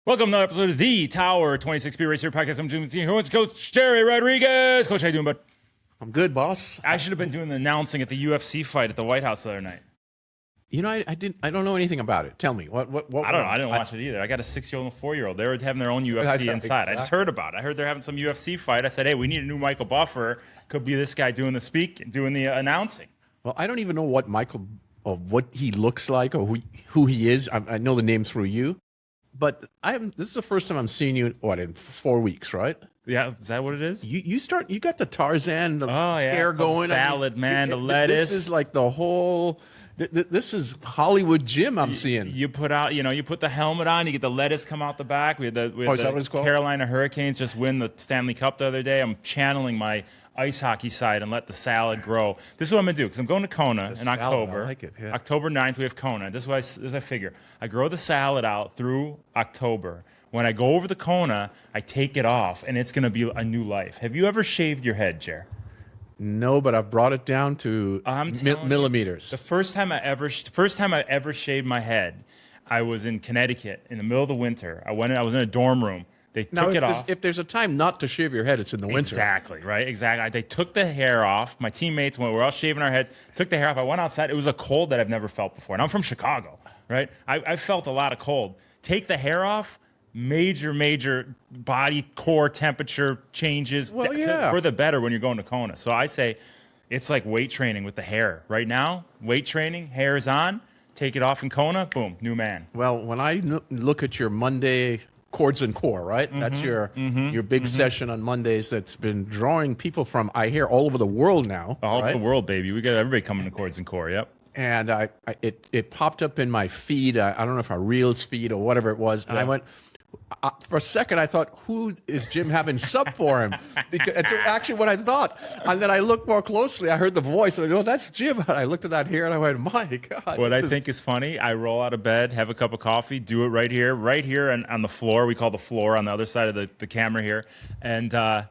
Welcome to another episode of the Tower 26 Speed Racer Podcast. I'm Jim here with Coach Gerry Rodriguez. Coach, how you doing, bud? I'm good, boss. I should have been doing the announcing at the UFC fight at the White House the other night. You know, I don't know anything about it. Tell me what. I don't know. I didn't watch it either. I got a 6-year-old and a 4-year-old. They were having their own UFC inside. Exactly. I just heard about it. I heard they're having some UFC fight. I said, hey, we need a new Michael Buffer. Could be this guy doing the announcing. Well, I don't even know what Michael or what he looks like or who he is. I know the name through you, but this is the first time I'm seeing you. In 4 weeks, right? Yeah, is that what it is? You got the Tarzan hair going. Salad, man, the lettuce. This is like the whole. This is Hollywood Jim I'm seeing. You put the helmet on, you get the lettuce come out the back. We had the is that what it's called? Carolina Hurricanes just win the Stanley Cup the other day. I'm channeling my ice hockey side and let the salad grow. This is what I'm going to do because I'm going to Kona in October. I like it, yeah. October 9th, we have Kona. This is what I figure. I grow the salad out through October. When I go over the Kona, I take it off, and it's going to be a new life. Have you ever shaved your head, Jer? No, but I've brought it down to millimeters. The first time I ever shaved my head, I was in Connecticut in the middle of the winter. I was in a dorm room. They took it off. If there's a time not to shave your head, it's in the winter. Exactly, right? Exactly. They took the hair off. My teammates, when we were all shaving our heads, took the hair off. I went outside. It was a cold that I've never felt before. And I'm from Chicago, right? I felt a lot of cold. Take the hair off. Major body core temperature changes for the better when you're going to Kona. So I say it's like weight training with the hair. Right now, weight training, hair is on, take it off in Kona, boom, new man. Well, when I look at your Monday Chords and Core, right? Mm-hmm, that's your big session on Mondays that's been drawing people from, I hear, all over the world now. All over the world, baby. We got everybody coming to Chords and Core, yep. And it popped up in my feed. I don't know if a Reels feed or whatever it was. And I went, for a second, I thought, who is Jim having sub for him? Because it's actually what I thought. And then I looked more closely. I heard the voice, and I go, that's Jim. And I looked at that hair, and I went, my God. What I think is funny, I roll out of bed, have a cup of coffee, do it right here on the floor. We call the floor on the other side of the camera here. And, I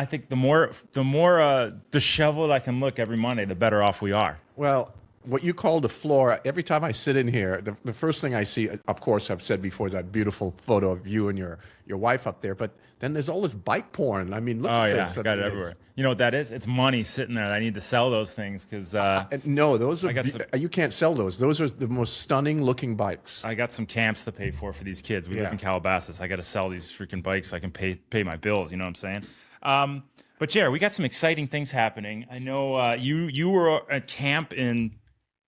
think the more disheveled I can look every Monday, the better off we are. Well, what you call the floor, every time I sit in here, the first thing I see, of course, I've said before, is that beautiful photo of you and your wife up there. But then there's all this bike porn. I mean, look at this. I got it everywhere. You know what that is? It's money sitting there. I need to sell those things because... no, those are... you can't sell those. Those are the most stunning-looking bikes. I got some camps to pay for these kids. We live in Calabasas. I got to sell these freaking bikes so I can pay my bills. You know what I'm saying? But, Jerry, we got some exciting things happening. I know you were at camp in...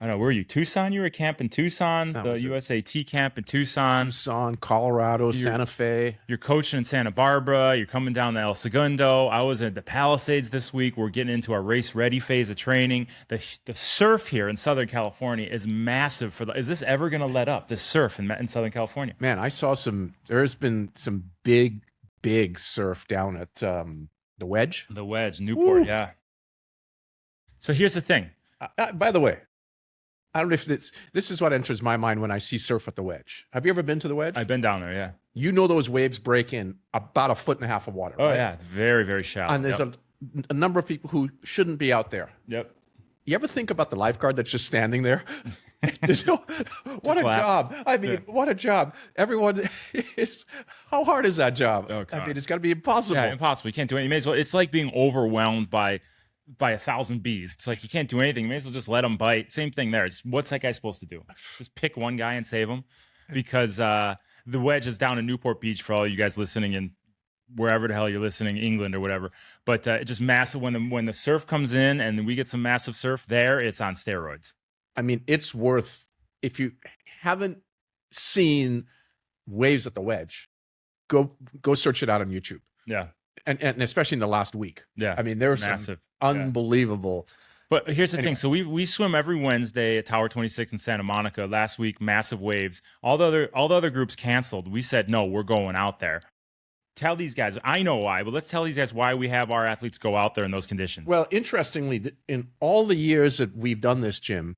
I don't know, where were you? Tucson? You were at camp in Tucson, the USAT camp in Tucson. Tucson, Colorado, Santa Fe. You're coaching in Santa Barbara. You're coming down to El Segundo. I was at the Palisades this week. We're getting into our race-ready phase of training. The surf here in Southern California is massive. Is this ever going to let up, this surf in Southern California? Man, I saw there's been some big surf down at the Wedge. The Wedge, Newport, Woo! Yeah. So here's the thing. By the way, I don't know if this is what enters my mind when I see surf at the Wedge. Have you ever been to the Wedge? I've been down there, yeah. You know those waves break in about 1.5 feet of water, right? Oh, yeah. It's very, very shallow. And there's a number of people who shouldn't be out there. Yep. You ever think about the lifeguard that's just standing there? What a job. I mean, what a job. Everyone how hard is that job? Oh, I mean, it's got to be impossible. Yeah, impossible. You can't do anything. You may as well, it's like being overwhelmed by 1,000 bees. It's like you can't do anything. You may as well just let them bite. Same thing there. What's that guy supposed to do? Just pick one guy and save him? Because the Wedge is down in Newport Beach for all you guys listening in wherever the hell you're listening, England or whatever. But it's just massive. When the surf comes in and we get some massive surf there, it's on steroids. I mean, it's worth, if you haven't seen waves at the Wedge, go search it out on YouTube. Yeah. And especially in the last week. Yeah. I mean, there's some unbelievable. But here's the thing. So we swim every Wednesday at Tower 26 in Santa Monica. Last week, massive waves. All the other groups canceled. We said, no, we're going out there. Tell these guys, I know why, but let's tell these guys why we have our athletes go out there in those conditions. Well, interestingly, in all the years that we've done this, Jim,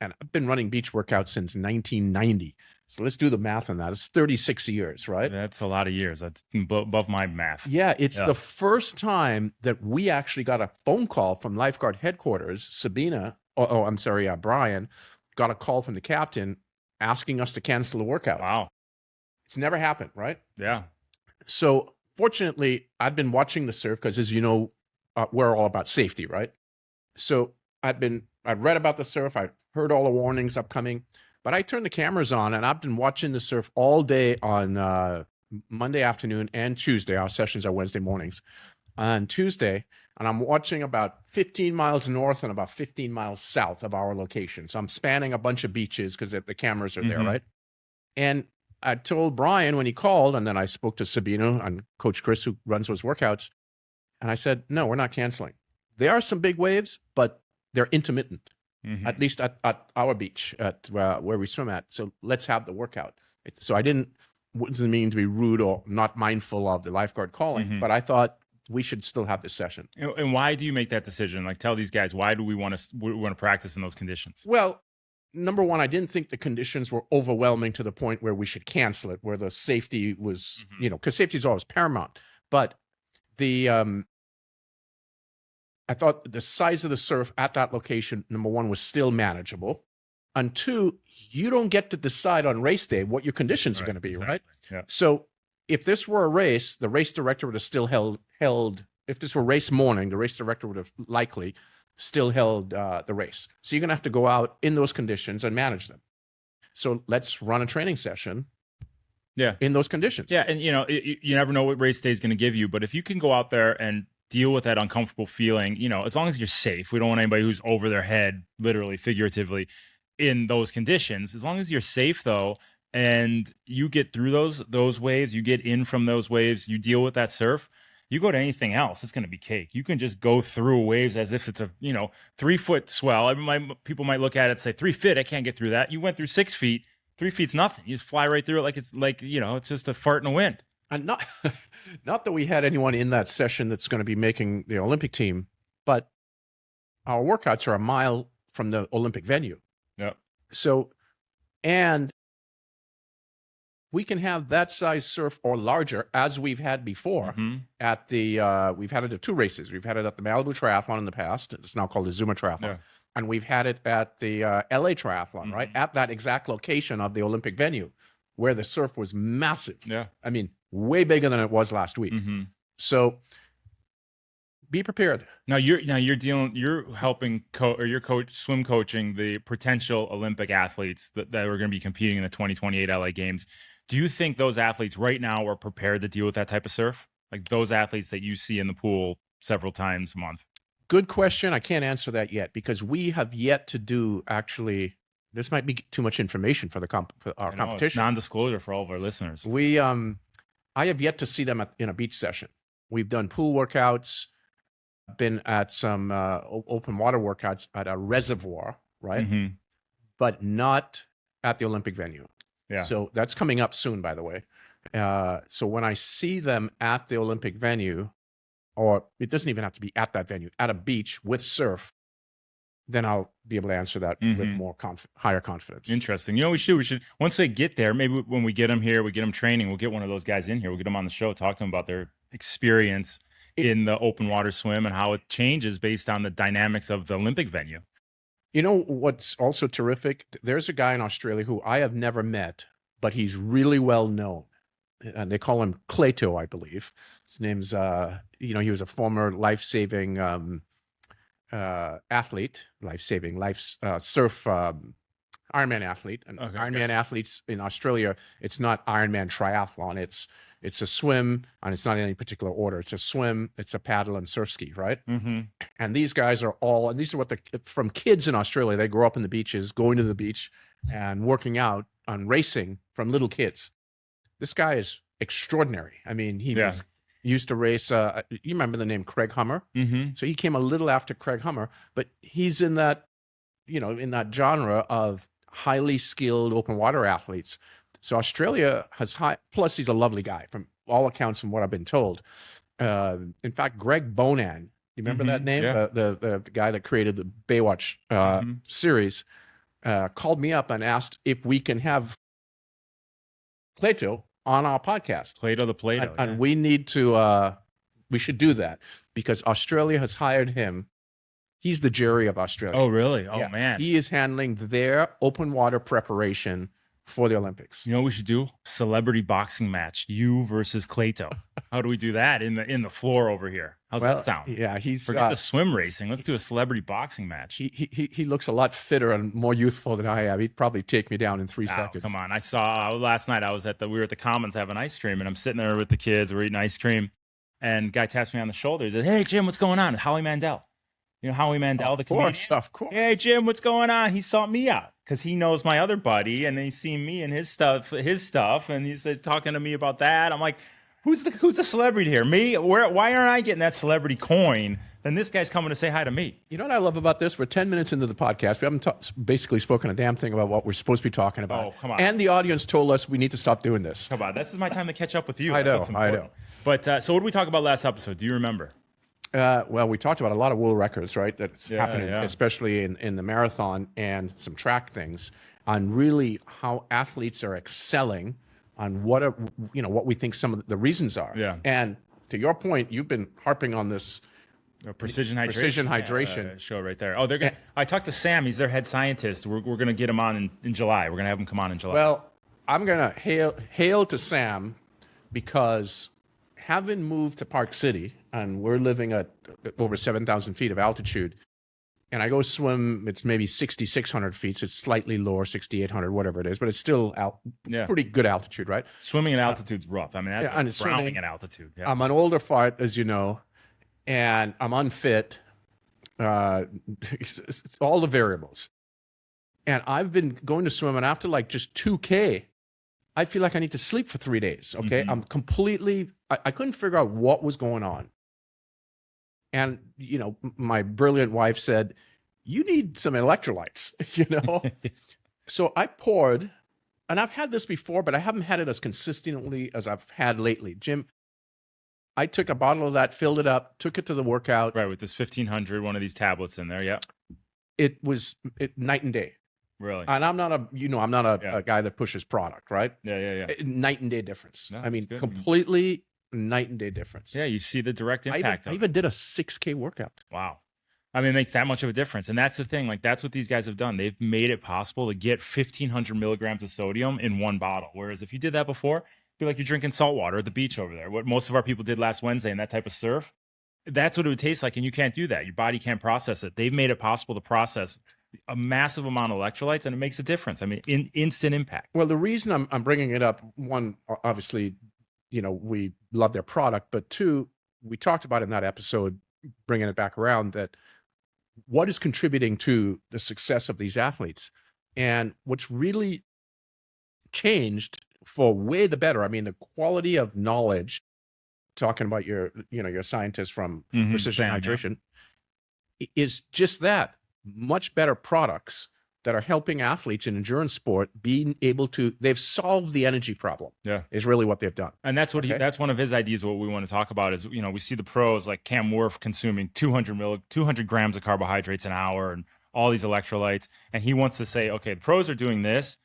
and I've been running beach workouts since 1990. So let's do the math on that. It's 36 years, right? That's a lot of years. That's above my math. Yeah, it's the first time that we actually got a phone call from lifeguard headquarters. Brian got a call from the captain asking us to cancel the workout. Wow. It's never happened, right? Yeah. So fortunately, I've been watching the surf because, as you know, we're all about safety, right? So I've read about the surf. I heard all the warnings upcoming, but I turned the cameras on and I've been watching the surf all day on Monday afternoon and Tuesday. Our sessions are Wednesday mornings. On Tuesday, and I'm watching about 15 miles north and about 15 miles south of our location. So I'm spanning a bunch of beaches because the cameras are there, right? And I told Brian when he called, and then I spoke to Sabino and Coach Chris, who runs those workouts, and I said, no, we're not canceling. There are some big waves, but they're intermittent, at least at our beach, at where we swim at. So let's have the workout. So I doesn't mean to be rude or not mindful of the lifeguard calling, but I thought we should still have this session. And why do you make that decision? Like, tell these guys, why do we want to practice in those conditions? Well, number one, I didn't think the conditions were overwhelming to the point where we should cancel it, where the safety was, because safety is always paramount. But I thought the size of the surf at that location, number one, was still manageable. And two, you don't get to decide on race day what your conditions are going to be, right? Yeah. So if this were a race, the race director would have still held. If this were race morning, the race director would have likely still held the race. So you're going to have to go out in those conditions and manage them. So let's run a training session. Yeah. In those conditions. Yeah, and you never know what race day is going to give you, but if you can go out there and deal with that uncomfortable feeling, as long as you're safe. We don't want anybody who's over their head, literally, figuratively, in those conditions. As long as you're safe, though, and you get through those waves, you get in from those waves, you deal with that surf, you go to anything else, it's going to be cake. You can just go through waves as if it's a 3-foot swell. People might look at it and say 3 feet, I can't get through that. You went through 6 feet. 3 feet's nothing. You just fly right through it it's just a fart in the wind. And not that we had anyone in that session that's going to be making the Olympic team, but our workouts are a mile from the Olympic venue. Yeah. So, and we can have that size surf or larger, as we've had before at we've had it at 2 races. We've had it at the Malibu Triathlon in the past. It's now called the Zuma Triathlon. Yeah. And we've had it at the LA Triathlon, right? At that exact location of the Olympic venue where the surf was massive. Yeah. I mean, way bigger than it was last week. So be prepared. Now you're helping swim coaching the potential Olympic athletes that are going to be competing in the 2028 LA Games. Do you think those athletes right now are prepared to deal with that type of surf? Like those athletes that you see in the pool several times a month? Good question. I can't answer that yet because we have yet to do this might be too much information for our competition. It's non-disclosure for all of our listeners. I have yet to see them in a beach session. We've done pool workouts, been at some open water workouts at a reservoir, right? But not at the Olympic venue. Yeah. So that's coming up soon, by the way. So when I see them at the Olympic venue, or it doesn't even have to be at that venue, at a beach with surf, then I'll be able to answer that with more higher confidence. Interesting. We should once they get there, maybe when we get them here, we get them training, we'll get one of those guys in here, we'll get them on the show, talk to them about their experience in the open water swim and how it changes based on the dynamics of the Olympic venue. You know what's also terrific? There's a guy in Australia who I have never met, but he's really well known. And they call him Clayto, I believe. His name's, he was a former life-saving athlete, surf Ironman athlete. And Ironman athletes in Australia, it's not Ironman triathlon. It's a swim, and it's not in any particular order. It's a swim, it's a paddle, and surf ski, right? And these guys are and these are from kids in Australia. They grow up in the beaches, going to the beach and working out on racing from little kids. This guy is extraordinary. I mean, he used to race. You remember the name Craig Hummer? So he came a little after Craig Hummer, but he's in that, in that genre of highly skilled open water athletes. So Australia has plus he's a lovely guy from all accounts from what I've been told. In fact, Greg Bonan, you remember that name? Yeah. The guy that created the Baywatch series, called me up and asked if we can have Plato on our podcast. Plato. And we need to, we should do that because Australia has hired him. He's the Gerry of Australia. Oh, really? Oh, man. He is handling their open water preparation for the Olympics. You know what we should do? Celebrity boxing match. You versus Cleto. How do we do that in the floor over here? How's that sound? Yeah, Forget the swim racing. Let's do a celebrity boxing match. He looks a lot fitter and more youthful than I am. He'd probably take me down in 3 seconds. Come on. I saw last night we were at the Commons having ice cream, and I'm sitting there with the kids, we're eating ice cream, and guy taps me on the shoulder. He said, "Hey Jim, what's going on?" Howie Mandel. You know Howie Mandel, the comedian? Of course. Hey Jim, what's going on? He sought me out because he knows my other buddy, and he's seen me and his stuff, and he's talking to me about that. I'm like, who's the celebrity here? Me? Why aren't I getting that celebrity coin? Then this guy's coming to say hi to me. You know what I love about this? We're 10 minutes into the podcast. We haven't basically spoken a damn thing about what we're supposed to be talking about. Oh, come on. And the audience told us we need to stop doing this. Come on. This is my time to catch up with you. I know. But so what did we talk about last episode? Do you remember? Well, we talked about a lot of world records, right? That's happening, especially in the marathon and some track things, on really how athletes are excelling on what we think some of the reasons are. Yeah. And to your point, you've been harping on this precision hydration show right there. Oh, they're gonna. I talked to Sam. He's their head scientist. We're gonna get him on in July. We're gonna have him come on in July. Well, I'm gonna hail to Sam because having moved to Park City, and we're living at over 7,000 feet of altitude, and I go swim, it's maybe 6,600 feet, so it's slightly lower, 6,800, whatever it is, but it's still pretty good altitude, right? Swimming at altitude's rough. I mean, that's drowning at altitude. Yeah. I'm an older fart, as you know, and I'm unfit, it's all the variables. And I've been going to swim, and after like just 2K, I feel like I need to sleep for 3 days, okay? Mm-hmm. I'm completely, I couldn't figure out what was going on. And, my brilliant wife said, you need some electrolytes, So I poured, and I've had this before, but I haven't had it as consistently as I've had lately. Jim, I took a bottle of that, filled it up, took it to the workout. Right, with this 1,500, one of these tablets in there, yeah. It was night and day. Really? And I'm not a guy that pushes product, right? Yeah. Night and day difference. No, I mean, good. completely night and day difference. Yeah, you see the direct impact. I even did a 6K workout. Wow. I mean, it makes that much of a difference. And that's the thing. Like, that's what these guys have done. They've made it possible to get 1,500 milligrams of sodium in one bottle. Whereas if you did that before, it'd be like you're drinking salt water at the beach over there. What most of our people did last Wednesday in that type of surf, that's what it would taste like, and you can't do that. Your body can't process it. They've made it possible to process a massive amount of electrolytes, and it makes a difference. I mean, instant impact. Well, the reason I'm bringing it up, one, obviously, we love their product, but two, we talked about in that episode, bringing it back around, that what is contributing to the success of these athletes, and what's really changed for way the better. I mean, the quality of knowledge. Talking about your scientist from Precision Hydration, is just that, much better products that are helping athletes in endurance sport being able to, they've solved the energy problem. Yeah, is really what they've done. And that's what that's one of his ideas. What we want to talk about is, we see the pros like Cam Worth consuming 200 grams of carbohydrates an hour and all these electrolytes. And he wants to say, okay, the pros are doing this.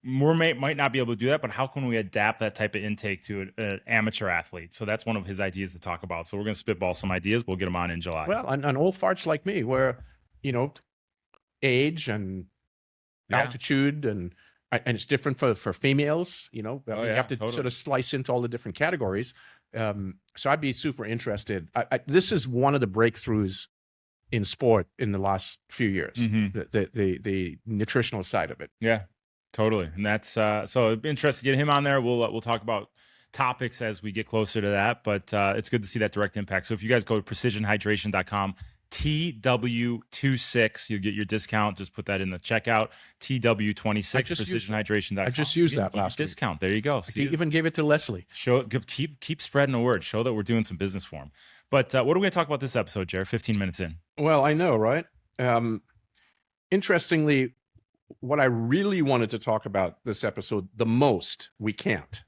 Might not be able to do that, but how can we adapt that type of intake to an amateur athlete? So that's one of his ideas to talk about. So we're going to spitball some ideas. We'll get them on in July. Well, and old farts like me, where, age and altitude and it's different for females, you have to sort of slice into all the different categories. So I'd be super interested. This is one of the breakthroughs in sport in the last few years, the nutritional side of it. Yeah. Totally. And that's so it'd be interesting to get him on there. We'll talk about topics as we get closer to that, but it's good to see that direct impact. So if you guys go to precisionhydration.com, TW26, you'll get your discount. Just put that in the checkout. TW26, precisionhydration.com. I just used that last week. Discount. There you go. I even gave it to Leslie. Keep spreading the word. Show that we're doing some business for him. But what are we going to talk about this episode, Gerry? 15 minutes in. Well, I know, right? Interestingly, what I really wanted to talk about this episode the most, we can't.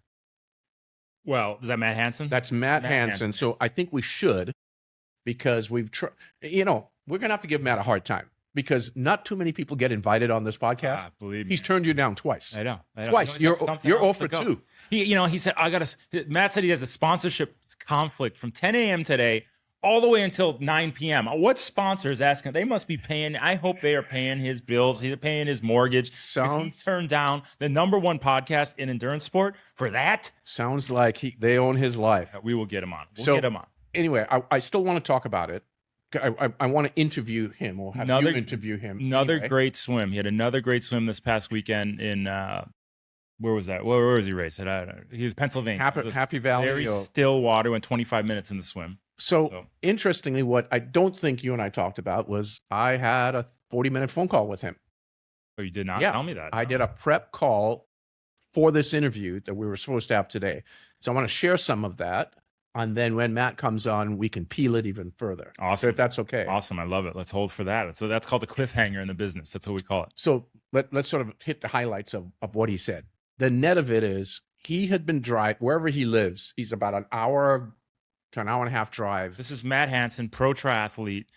Well, is that Matt Hanson? That's Matt Hanson. So I think we should, because we've we're going to have to give Matt a hard time, because not too many people get invited on this podcast. Believe me. He's turned you down twice. I know. Twice. You're 0 for 2. He said, Matt said he has a sponsorship conflict from 10 a.m. today all the way until 9 p.m. What sponsor is asking? They must be paying. I hope they are paying his bills. They're paying his mortgage. He turned down the #1 podcast in endurance sport for that. Sounds like they own his life. We will get him on. We'll get him on. Anyway, I still want to talk about it. I want to interview him, or have you interview him. Another great swim. He had another great swim this past weekend in where was that? Where was he racing? He was Pennsylvania. Happy Valley. Very still water. Went 25 minutes in the swim. So interestingly, what I don't think you and I talked about was I had a 40-minute phone call with him. Oh, you did not tell me that. I did a prep call for this interview that we were supposed to have today. So I want to share some of that. And then when Matt comes on, we can peel it even further. Awesome. So if that's okay. Awesome. I love it. Let's hold for that. So that's called the cliffhanger in the business. That's what we call it. So let's sort of hit the highlights of what he said. The net of it is he had been wherever he lives. He's about an hour to an hour and a half drive. This is Matt Hanson, pro triathlete.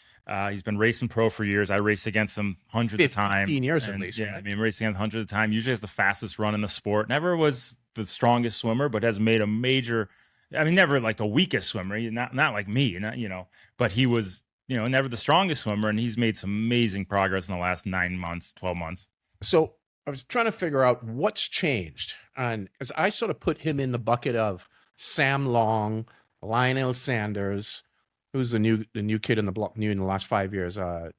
He's been racing pro for years. I raced against him hundreds of times. 15 years at least. Yeah, right? I mean, racing against hundreds of times. Usually has the fastest run in the sport. Never was the strongest swimmer, but has made a major. I mean, never like the weakest swimmer. Not like me. But he was never the strongest swimmer, and he's made some amazing progress in the last 9 months, 12 months. So I was trying to figure out what's changed, and as I sort of put him in the bucket of Sam Long, Lionel Sanders, who's the new kid in the block, new in the last 5 years,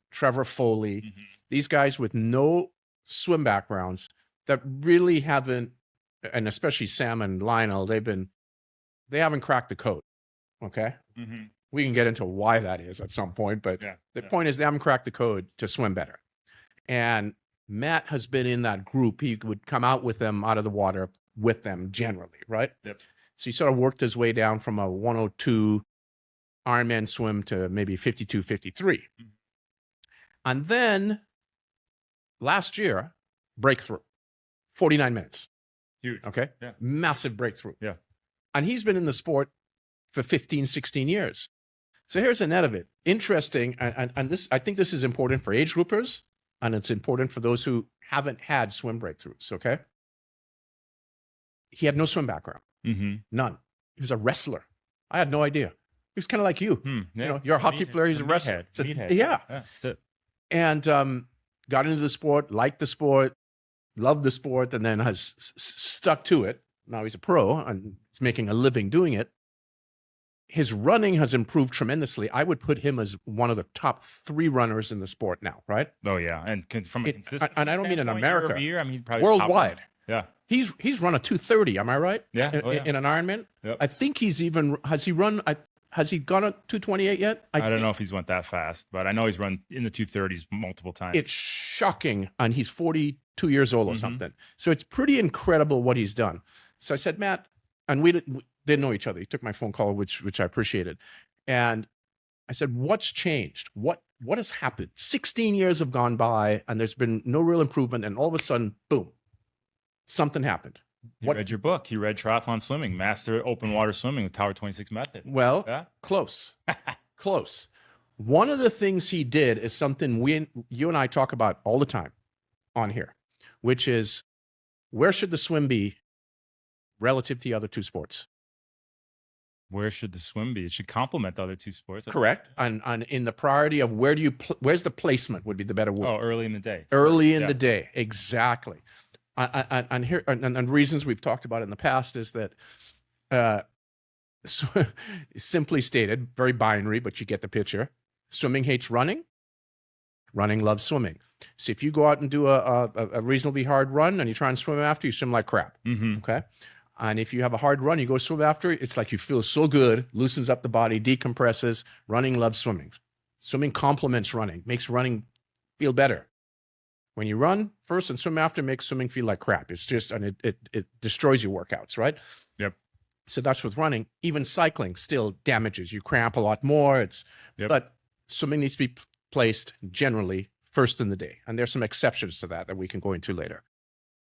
Trevor Foley, these guys with no swim backgrounds that really haven't, and especially Sam and Lionel, they haven't cracked the code. Okay. We can get into why that is at some point, but the point is they haven't cracked the code to swim better. And Matt has been in that group. He would come out with them out of the water with them generally, right? Yep. So he sort of worked his way down from a 102 Ironman swim to maybe 52, 53. And then last year, breakthrough, 49 minutes. Huge. Okay. Yeah. Massive breakthrough. Yeah. And he's been in the sport for 15, 16 years. So here's a net of it. Interesting. And this, I think this is important for age groupers, and it's important for those who haven't had swim breakthroughs. Okay. He had no swim background. None. He was a wrestler. I had no idea. He was kind of like you. You're a hockey player. He's a wrestler. Yeah. That's it. And got into the sport, liked the sport, loved the sport, and then has stuck to it. Now he's a pro and he's making a living doing it. His running has improved tremendously. I would put him as one of the top 3 runners in the sport now, right? Oh, yeah. And from a consistent and I don't mean in America. Year, I mean, probably worldwide. Yeah. He's run a 2:30, am I right? Yeah. In an Ironman? Yep. I think has he gone a 2:28 yet? I don't know if he's went that fast, but I know he's run in the 2:30s multiple times. It's shocking. And he's 42 years old or something. So it's pretty incredible what he's done. So I said, Matt, and we didn't know each other. He took my phone call, which I appreciated. And I said, what's changed? What has happened? 16 years have gone by and there's been no real improvement. And all of a sudden, boom, something happened. He read your book. He read Triathlon Swimming, Master Open Water Swimming, the Tower 26 Method. Well, close. Close. One of the things he did is something you and I talk about all the time on here, which is where should the swim be relative to the other 2 sports? Where should the swim be? It should complement the other 2 sports. Correct. And in the priority of where's the placement would be the better word. Oh, early in the day. Early in the day. Exactly. And here, and reasons we've talked about in the past is that, simply stated, very binary, but you get the picture. Swimming hates running. Running loves swimming. So if you go out and do a reasonably hard run and you try and swim after, you swim like crap. Okay. And if you have a hard run, you go swim after, it's like you feel so good, loosens up the body, decompresses. Running loves swimming. Swimming complements running, makes running feel better. When you run first and swim after, makes swimming feel like crap. It's just, and it destroys your workouts, right? Yep. So that's with running. Even cycling still damages. You cramp a lot more. But swimming needs to be placed generally first in the day. And there's some exceptions to that we can go into later.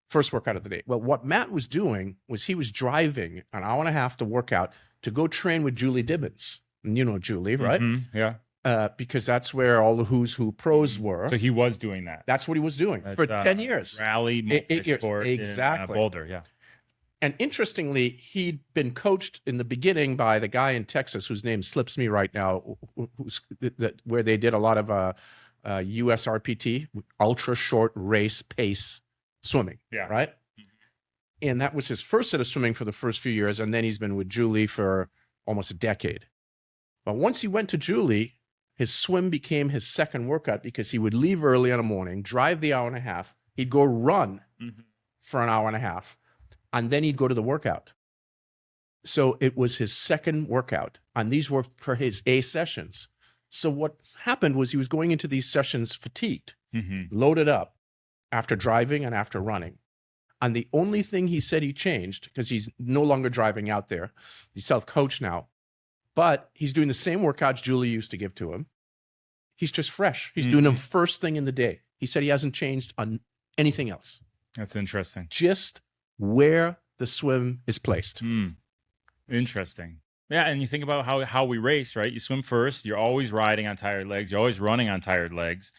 First workout of the day. Well, what Matt was doing was he was driving an hour and a half to work out to go train with Julie Dibbins. And you know Julie, right? Yeah. Because that's where all the who's who pros were. So he was doing that. That's what he was doing for 10 years. Rally, 8 years. sport Exactly. in Boulder, yeah. And interestingly, he'd been coached in the beginning by the guy in Texas whose name slips me right now, where they did a lot of USRPT, ultra short race pace swimming. Yeah. Right. And that was his first set of swimming for the first few years. And then he's been with Julie for almost a decade. But once he went to Julie, his swim became his second workout because he would leave early in the morning, drive the hour and a half. He'd go run for an hour and a half, and then he'd go to the workout. So it was his second workout, and these were for his A sessions. So what happened was he was going into these sessions fatigued, loaded up after driving and after running. And the only thing he said he changed, because he's no longer driving out there, he's self-coached now, but he's doing the same workouts Julie used to give to him. He's just fresh. He's doing them first thing in the day. He said he hasn't changed on anything else. That's interesting. Just where the swim is placed. Interesting. Yeah, and you think about how we race, right? You swim first. You're always riding on tired legs. You're always running on tired legs.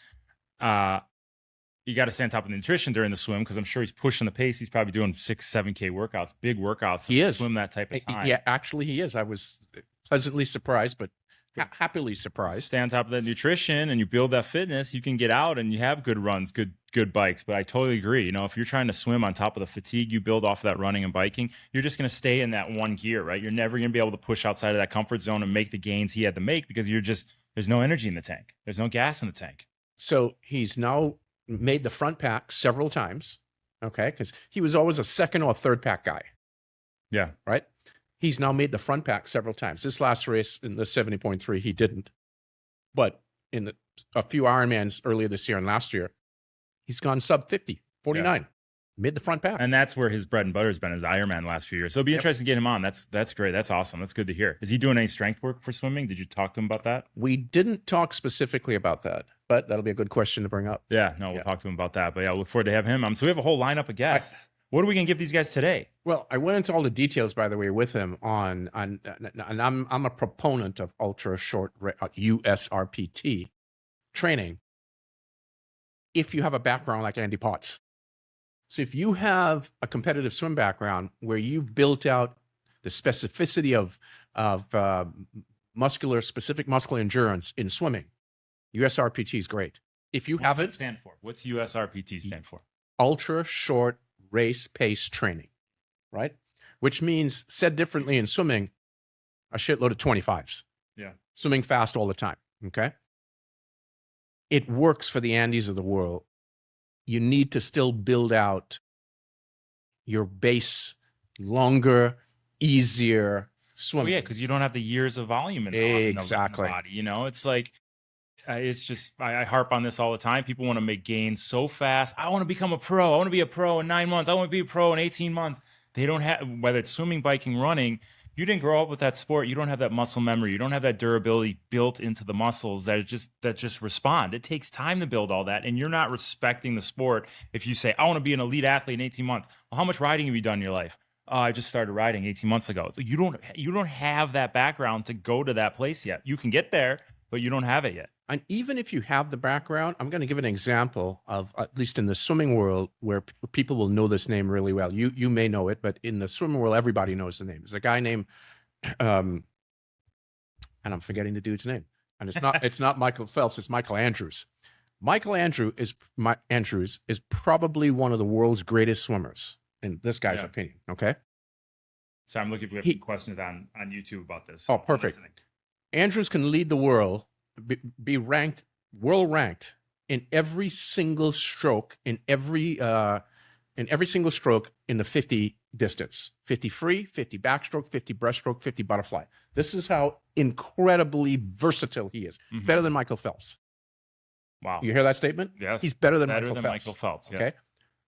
You got to stay on top of the nutrition during the swim because I'm sure he's pushing the pace. He's probably doing 6-7K workouts, big workouts. He is. Swim that type of time. Yeah, actually he is. I was pleasantly surprised, but happily surprised. Stay on top of that nutrition and you build that fitness, you can get out and you have good runs, good bikes. But I totally agree. You know, if you're trying to swim on top of the fatigue you build off of that running and biking, you're just going to stay in that one gear, right? You're never going to be able to push outside of that comfort zone and make the gains he had to make because there's no energy in the tank. There's no gas in the tank. So he's now made the front pack several times, okay? Because he was always a second or third pack guy. Yeah. Right? He's now made the front pack several times. This last race in the 70.3, he didn't. But in a few Ironmans earlier this year and last year, he's gone sub 50, 49, mid the front pack. And that's where his bread and butter has been, his Ironman the last few years. So it'll be interesting to get him on. That's great. That's awesome. That's good to hear. Is he doing any strength work for swimming? Did you talk to him about that? We didn't talk specifically about that, but that'll be a good question to bring up. Yeah, no, we'll talk to him about that. But yeah, I look forward to have him. So we have a whole lineup of guests. What are we going to give these guys today? Well, I went into all the details, by the way, with him and I'm a proponent of ultra short USRPT training if you have a background like Andy Potts. So if you have a competitive swim background where you've built out the specificity of specific muscular endurance in swimming, USRPT is great. If you haven't, what's it stand for? What's USRPT stand for? Ultra short race pace training, right? Which means, said differently in swimming, a shitload of 25s. Yeah. Swimming fast all the time, okay? It works for the Andes of the world. You need to still build out your base, longer, easier swimming. Well, yeah, because you don't have the years of volume in the body. You know, it's like, it's just, I harp on this all the time. People want to make gains so fast. I want to become a pro. I want to be a pro in 9 months. I want to be a pro in 18 months. They don't have, whether it's swimming, biking, running, you didn't grow up with that sport. You don't have that muscle memory. You don't have that durability built into the muscles that just respond. It takes time to build all that. And you're not respecting the sport if you say, I want to be an elite athlete in 18 months. Well, how much riding have you done in your life? Oh, I just started riding 18 months ago. So you don't have that background to go to that place yet. You can get there, but you don't have it yet. And even if you have the background, I'm going to give an example of, at least in the swimming world, where people will know this name really well. You may know it, but in the swimming world, everybody knows the name. There's a guy named, and I'm forgetting the dude's name. And it's not Michael Phelps, it's Michael Andrews. Michael Andrews is probably one of the world's greatest swimmers, in this guy's opinion, okay? So I'm looking for questions on YouTube about this. Oh, perfect. Andrews can lead the world, be ranked, world ranked in every single stroke, in every single stroke in the 50 distance, 50 free, 50 backstroke, 50 breaststroke, 50 butterfly. This is how incredibly versatile he is. Mm-hmm. Better than Michael Phelps. Wow. You hear that statement? Yes. He's better than Michael Phelps. Yeah. Okay.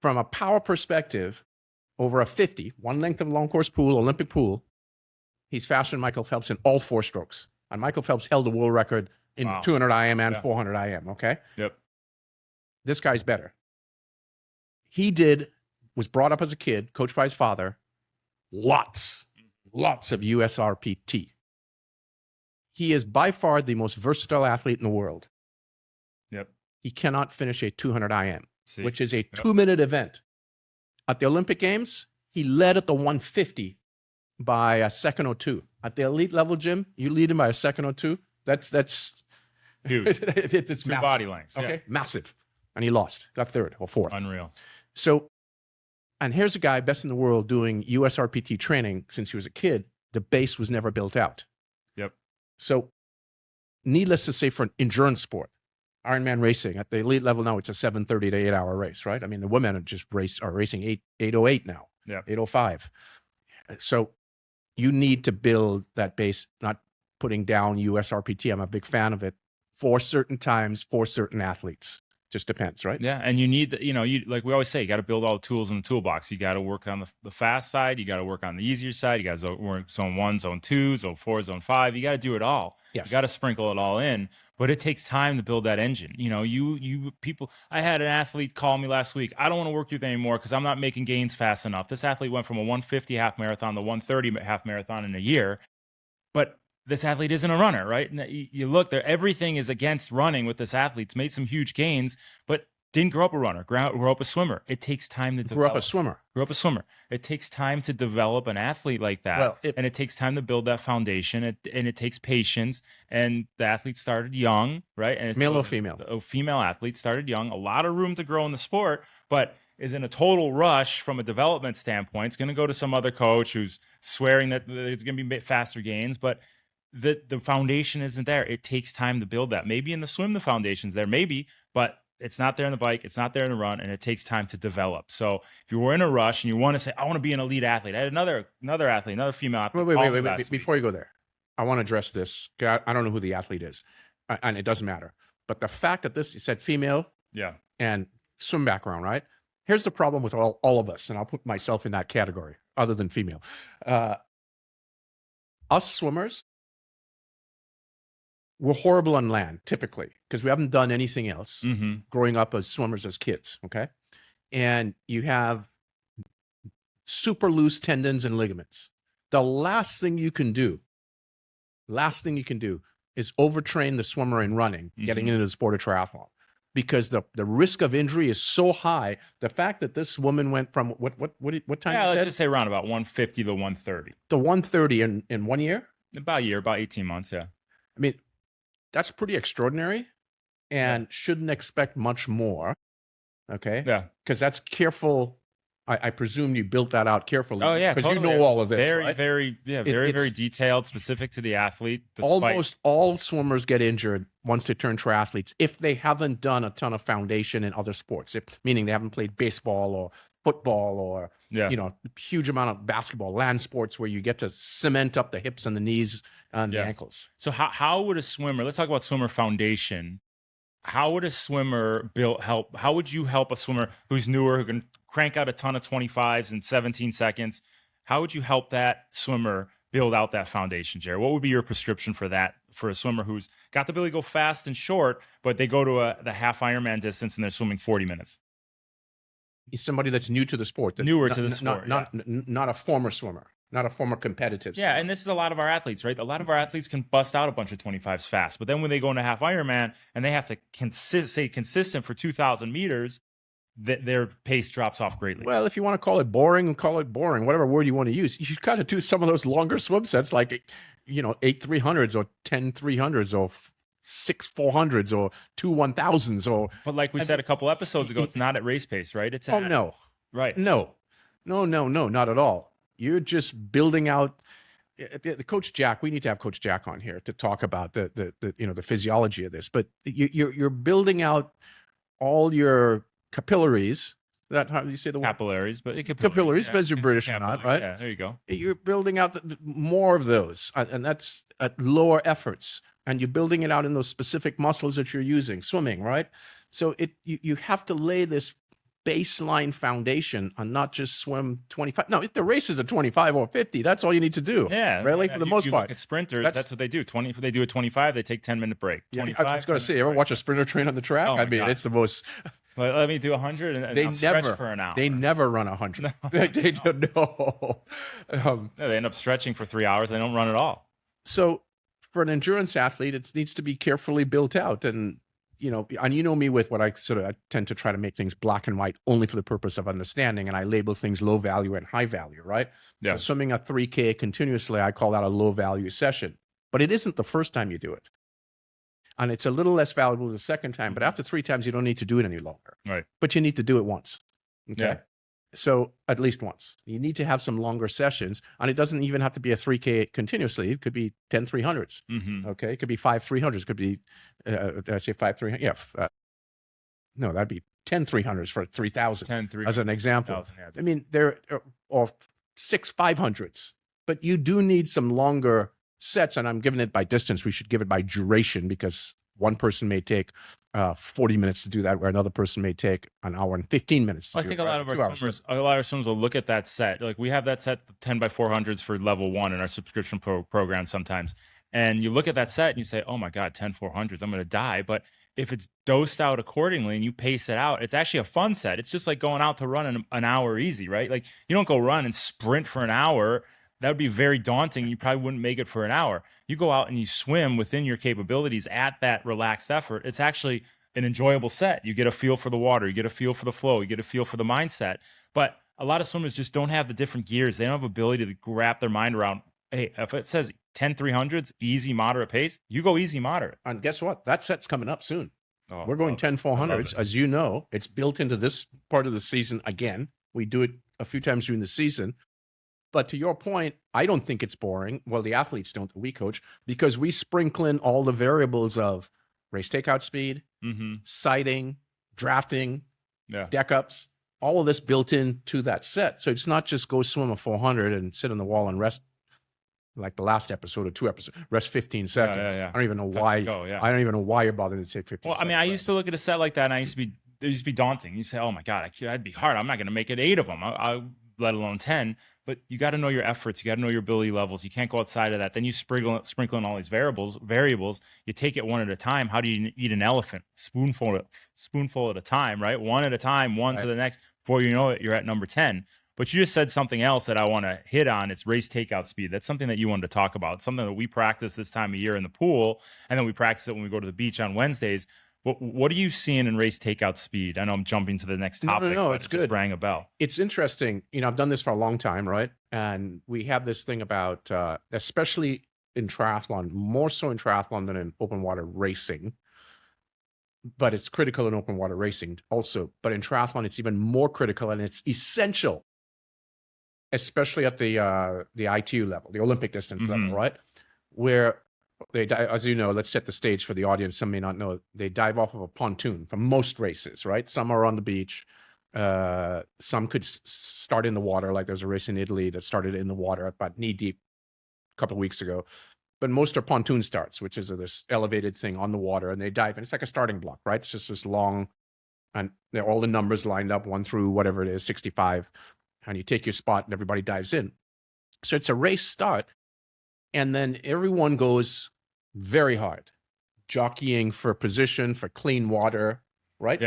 From a power perspective, over a 50, one length of long course pool, Olympic pool, he's faster than Michael Phelps in all 4 strokes. And Michael Phelps held the world record in 200 IM and 400 IM, okay? Yep. This guy's better. He was brought up as a kid, coached by his father, lots of USRPT. He is by far the most versatile athlete in the world. Yep. He cannot finish a 200 IM, which is a 2-minute event. At the Olympic Games, He led at the 150 by a second or two. At the elite level, Jim, you lead him by a second or two. That's Huge. it's Two massive. body lengths. Okay, Yeah. massive. And he lost, got third or fourth. Unreal. So, and here's a guy, best in the world, doing USRPT training since he was a kid. The base was never built out. Yep. So, needless to say, for an endurance sport, Ironman racing at the elite level now, it's a 7:30 to 8-hour race, right? I mean, the women are racing 8:08 now, Yeah. 8:05. So, you need to build that base, not putting down USRPT. I'm a big fan of it for certain times, for certain athletes. Just depends, right? Yeah, and you need, you like we always say, you got to build all the tools in the toolbox. You got to work on the fast side. You got to work on the easier side. You got to work zone 1, zone 2, zone 4, zone 5. You got to do it all. Yes. You got to sprinkle it all in, but it takes time to build that engine. You people. I had an athlete call me last week. I don't want to work with you anymore because I'm not making gains fast enough. This athlete went from a 150 half marathon to 130 half marathon in a year, but this athlete isn't a runner, right? And you look there, everything is against running with this athlete. It's made some huge gains, but didn't grow up a runner, grew up a swimmer. It takes time to develop. Grew up a swimmer. Grew up a swimmer. It takes time to develop an athlete like that. Well, and it takes time to build that foundation. And it takes patience. And the athlete started young, right? And Male or female? A female athlete started young. A lot of room to grow in the sport, but is in a total rush from a development standpoint. It's going to go to some other coach who's swearing that it's going to be faster gains, but the foundation isn't there. It takes time to build that. Maybe in the swim, the foundation's there, maybe, but it's not there in the bike. It's not there in the run, and it takes time to develop. So if you were in a rush and you want to say, I want to be an elite athlete, I had another athlete, another female athlete. Wait. Before you go there, I want to address this. I don't know who the athlete is, and it doesn't matter. But the fact that you said female, yeah, and swim background, right? Here's the problem with all of us, and I'll put myself in that category, other than female. Us swimmers, we're horrible on land, typically, because we haven't done anything else growing up as swimmers as kids, okay? And you have super loose tendons and ligaments. The last thing you can do is overtrain the swimmer in running, getting into the sport of triathlon, because the risk of injury is so high. The fact that this woman went from what time? Yeah, you let's said? just say around about 150 to 130. To 130 in 1 year? About a year, about 18 months, yeah. I mean, that's pretty extraordinary, and shouldn't expect much more. Okay. Yeah. Because that's careful. I presume you built that out carefully. Oh yeah, because totally. you know all of this. Very, right? very detailed, specific to the athlete. Almost all swimmers get injured once they turn triathletes if they haven't done a ton of foundation in other sports. Meaning they haven't played baseball or football or huge amount of basketball, land sports where you get to cement up the hips and the knees and the ankles. So how would a swimmer? Let's talk about swimmer foundation. How would a swimmer help? How would you help a swimmer who's newer, who can crank out a ton of 25s in 17 seconds? How would you help that swimmer build out that foundation, Gerry? What would be your prescription for that, for a swimmer who's got the ability to go fast and short, but they go to the half Ironman distance and they're swimming 40 minutes? He's somebody that's new to the sport. Newer to the sport. Not a former swimmer. Not a former competitive swimmer. Yeah, and this is a lot of our athletes, right? A lot of our athletes can bust out a bunch of 25s fast, but then when they go into half Ironman and they have to stay consistent for 2,000 meters, their pace drops off greatly. Well, if you want to call it boring, whatever word you want to use. You should kind of do some of those longer swim sets, like 8 300s or 10 300s or 6 400s or 2 1000s or. But like we said a couple episodes ago, it's not at race pace, right? It's no, right? No, not at all. You're just building out. The Coach Jack. We need to have Coach Jack on here to talk about the physiology of this. But you're building out all your capillaries. Is that how you say the word? Capillaries, but capillaries, because you're British or not, right? Yeah, there you go. You're building out more of those, and that's at lower efforts, and you're building it out in those specific muscles that you're using, swimming, right? So you have to lay this baseline foundation and not just swim 25. No, if the race is a 25 or 50, that's all you need to do. Yeah, really, for the most part. At sprinters, that's what they do. If they do a 25, they take 10-minute break. 25, I was going to say, you ever watch a sprinter train on the track? Oh I mean, it's the most. But let me do 100 and I'll stretch for an hour. They never run 100. No, they don't know. They end up stretching for 3 hours. They don't run at all. So for an endurance athlete, it needs to be carefully built out. And and you know me with what I tend to try to make things black and white only for the purpose of understanding, and I label things low value and high value, right? Yeah. So swimming a 3K continuously, I call that a low value session, but it isn't the first time you do it. And it's a little less valuable the second time, but after 3 times, you don't need to do it any longer. Right. But you need to do it once. Okay. Yeah. So at least once. You need to have some longer sessions, and it doesn't even have to be a 3K continuously. It could be 10 300s. Okay. It could be 5 300s. It could be, did I say 5 300? Yeah. No, that'd be 10 300s for 3,000 10 3 as an example. 3,000, yeah. I mean, there or 6 500s, but you do need some longer sets, and I'm giving it by distance. We should give it by duration, because one person may take 40 minutes to do that, where another person may take an hour and 15 minutes to I do think it, a lot right? of our 2 hours. swimmers, will look at that set. Like, we have that set 10 by 400s for level 1 in our subscription program sometimes. And you look at that set and you say, oh my God, 10 400s, I'm going to die. But if it's dosed out accordingly and you pace it out, it's actually a fun set. It's just like going out to run an hour easy, right? Like, you don't go run and sprint for an hour. That would be very daunting. You probably wouldn't make it for an hour. You go out and you swim within your capabilities at that relaxed effort. It's actually an enjoyable set. You get a feel for the water, you get a feel for the flow, you get a feel for the mindset. But a lot of swimmers just don't have the different gears. They don't have ability to wrap their mind around, hey, if it says 10 300s, easy, moderate pace, you go easy, moderate. And guess what? That set's coming up soon. Oh, We're going 10 400s. it. As you know, it's built into this part of the season again. We do it a few times during the season. But to your point, I don't think it's boring. Well, the athletes don't, that we coach, because we sprinkle in all the variables of race takeout speed, sighting, drafting, deck ups, all of this built into that set. So it's not just go swim a 400 and sit on the wall and rest, like the last episode or 2 episodes, rest 15 seconds. Yeah. I don't even know why. I don't even know why you're bothering to take 15 Well, seconds. I mean, I used to look at a set like that, and it used to be daunting. You say, oh my God, that'd be hard. I'm not going to make it 8 of them, let alone 10. But you got to know your efforts. You got to know your ability levels. You can't go outside of that. Then you sprinkle in all these variables. You take it one at a time. How do you eat an elephant? Spoonful at a time, right? One at a time, one to the next. Before you know it, you're at number 10. But you just said something else that I want to hit on. It's race takeout speed. That's something that you wanted to talk about. It's something that we practice this time of year in the pool, and then we practice it when we go to the beach on Wednesdays. What are you seeing in race takeout speed? I know I'm jumping to the next topic. No, but it's it good. Just rang a bell. It's interesting. I've done this for a long time, right? And we have this thing about, especially in triathlon, more so in triathlon than in open water racing, but it's critical in open water racing also. But in triathlon, it's even more critical, and it's essential, especially at the ITU level, the Olympic distance level, right? Where they, as you know, let's set the stage for the audience. Some may not know. They dive off of a pontoon for most races, right? Some are on the beach. Some could start in the water. Like there's a race in Italy that started in the water about knee deep a couple of weeks ago. But most are pontoon starts, which is this elevated thing on the water, and they dive. And it's like a starting block, right? It's just this long, and they're all the numbers lined up, 1 through whatever it is, 65. And you take your spot and everybody dives in. So it's a race start. And then everyone goes very hard, jockeying for position, for clean water, right?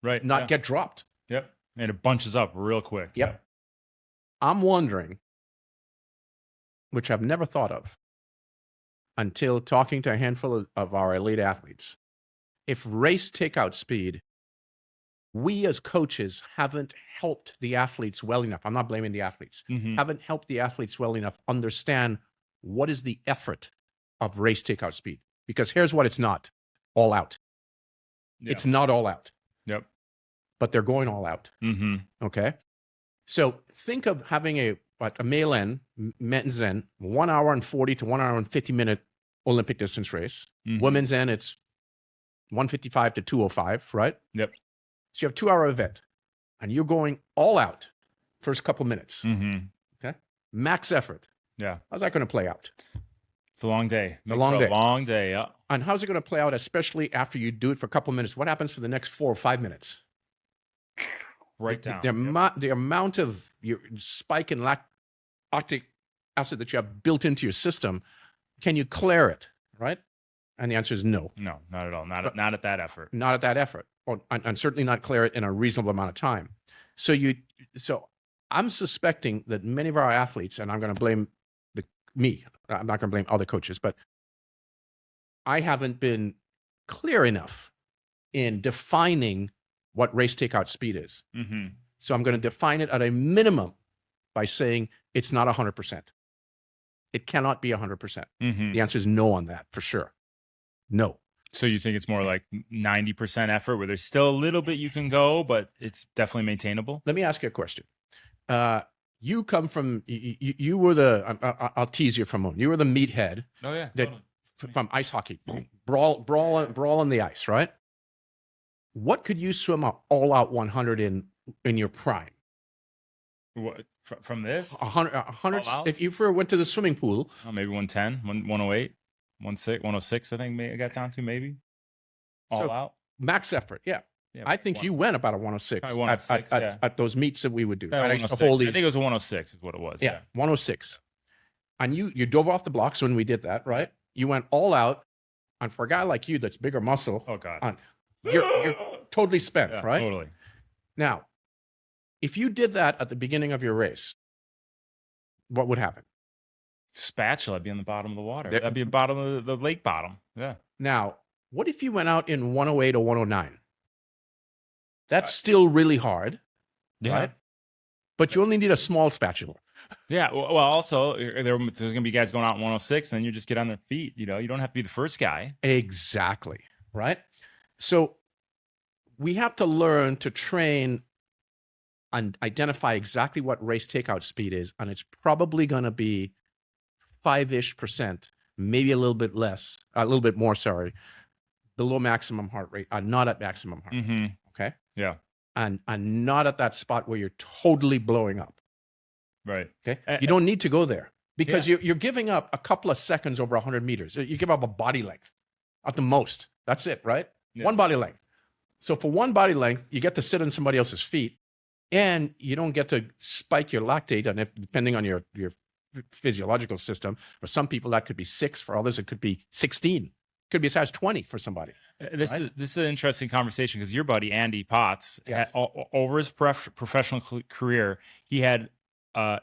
Right. Not get dropped. Yep. And it bunches up real quick. Yep. I'm wondering, which I've never thought of until talking to a handful of our elite athletes, if race takeout speed, we as coaches haven't helped the athletes well enough. I'm not blaming the athletes. Haven't helped the athletes well enough understand what is the effort of race takeout speed. Because here's what it's not: all out. It's not all out. Yep. But they're going all out. Okay. So think of having a male end, men's end, 1 hour and 40 to 1 hour and 50 minute Olympic distance race. Women's end, it's 155 to 205, right? Yep. So you have a 2 hour event and you're going all out first couple minutes. Okay. Max effort. Yeah. How's that going to play out? It's a long day. It's a long day. Yeah. And how's it going to play out, especially after you do it for a couple minutes? What happens for the next 4 or 5 minutes? Right down. The amount of your spike in lactic acid that you have built into your system, can you clear it, right? And the answer is no. No, not at all. Not at that effort. Not at that effort, and certainly not clear it in a reasonable amount of time. So I'm suspecting that many of our athletes, and I'm going to blame me. I'm not going to blame other coaches, but I haven't been clear enough in defining what race takeout speed is. Mm-hmm. So I'm going to define it at a minimum by saying it's not 100%. It cannot be 100%. Mm-hmm. The answer is no on that, for sure. No. So you think it's more like 90% effort where there's still a little bit you can go, but it's definitely maintainable? Let me ask you a question. You come from, you were the, I'll tease you for a moment. You were the meathead. Oh, yeah. That, Totally. from ice hockey. Brawl on the ice, right? What could you swim an all-out 100 in your prime? What, from this? 100, All out? if you went to the swimming pool. Oh, maybe 110, 108, 106, I think I got down to maybe. All So, out? Max effort, yeah. Yeah, I think you went about a 106, Probably 106, at those meets that we would do. Yeah, Right? I used to 106. hold I these. think it was a 106 is what it was. Yeah, 106. And you dove off the blocks when we did that, right? You went all out. And for a guy like you that's bigger muscle, Oh, God. You're totally spent, Yeah, right? Totally. Now, if you did that at the beginning of your race, what would happen? Spatula would be on the bottom of the water. There- That'd be the bottom of the lake bottom. Yeah. Now, what if you went out in 108 or 109? That's still really hard, Yeah. right? But you only need a small spatula. Yeah. Well, also, there's going to be guys going out in 106, and then you just get on their feet. You know, you don't have to be the first guy. Exactly, right? So we have to learn to train and identify exactly what race takeout speed is, and it's probably going to be 5-ish%, maybe a little bit less, a little bit more, sorry, below maximum heart rate, not at maximum heart rate, Mm-hmm. okay? Yeah. And not at that spot where you're totally blowing up, Right. okay? You don't need to go there because you're giving up a couple of seconds over 100 meters. You give up a body length at the most. That's it, right? Yeah. One body length. So for one body length, you get to sit on somebody else's feet, and you don't get to spike your lactate, and depending on your physiological system, for some people that could be 6, for others it could be 16, could be a size 20 for somebody. This Right? is an interesting conversation because your buddy Andy Potts, Yes. over his professional career, he had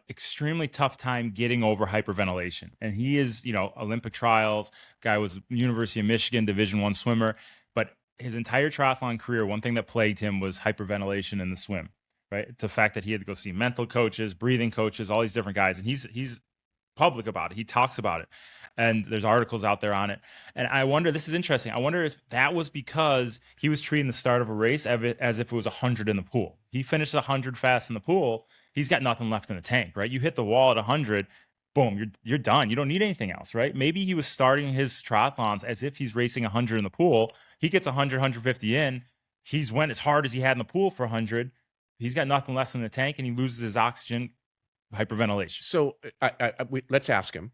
extremely tough time getting over hyperventilation, and he is, Olympic trials guy, was University of Michigan Division I swimmer, but his entire triathlon career, one thing that plagued him was hyperventilation in the swim. Right, it's the fact that he had to go see mental coaches, breathing coaches, all these different guys, and he's public about it. He talks about it, and there's articles out there on it. And I wonder, this is interesting. I wonder if that was because he was treating the start of a race as if it was 100 in the pool. He finished 100 fast in the pool. He's got nothing left in the tank, right? You hit the wall at 100, boom, you're done. You don't need anything else, right? Maybe he was starting his triathlons as if he's racing 100 in the pool. He gets 100, 150 in. He's went as hard as he had in the pool for 100. He's got nothing less in the tank, and he loses his oxygen, hyperventilation. So let's ask him.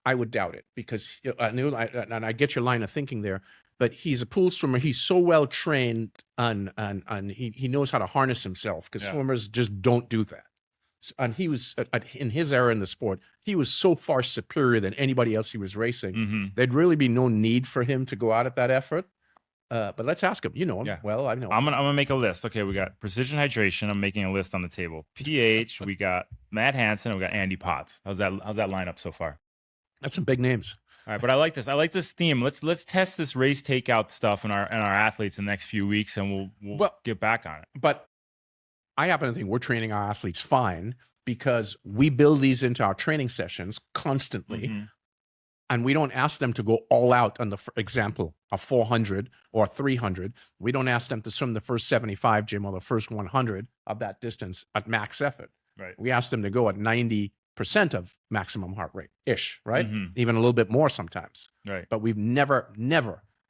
I would doubt it because and I get your line of thinking there, but he's a pool swimmer. He's so well trained and he knows how to harness himself because swimmers just don't do that. And he was in his era in the sport, he was so far superior than anybody else he was racing. Mm-hmm. There'd really be no need for him to go out at that effort. But let's ask him. You know him. Yeah. Well, I know. I'm gonna make a list. Okay, we got precision hydration. I'm making a list on the table. pH. We got Matt Hanson. And we got Andy Potts. How's that line up so far? That's some big names. All right, but I like this. I like this theme. Let's test this race takeout stuff in our athletes in the next few weeks, and we'll get back on it. But I happen to think we're training our athletes fine because we build these into our training sessions constantly. Mm-hmm. And we don't ask them to go all out on the example of 400 or 300. We don't ask them to swim the first 75, Jim, or the first 100 of that distance at max effort. Right. We ask them to go at 90% of maximum heart rate-ish, right? Mm-hmm. Even a little bit more sometimes. Right. But we've never.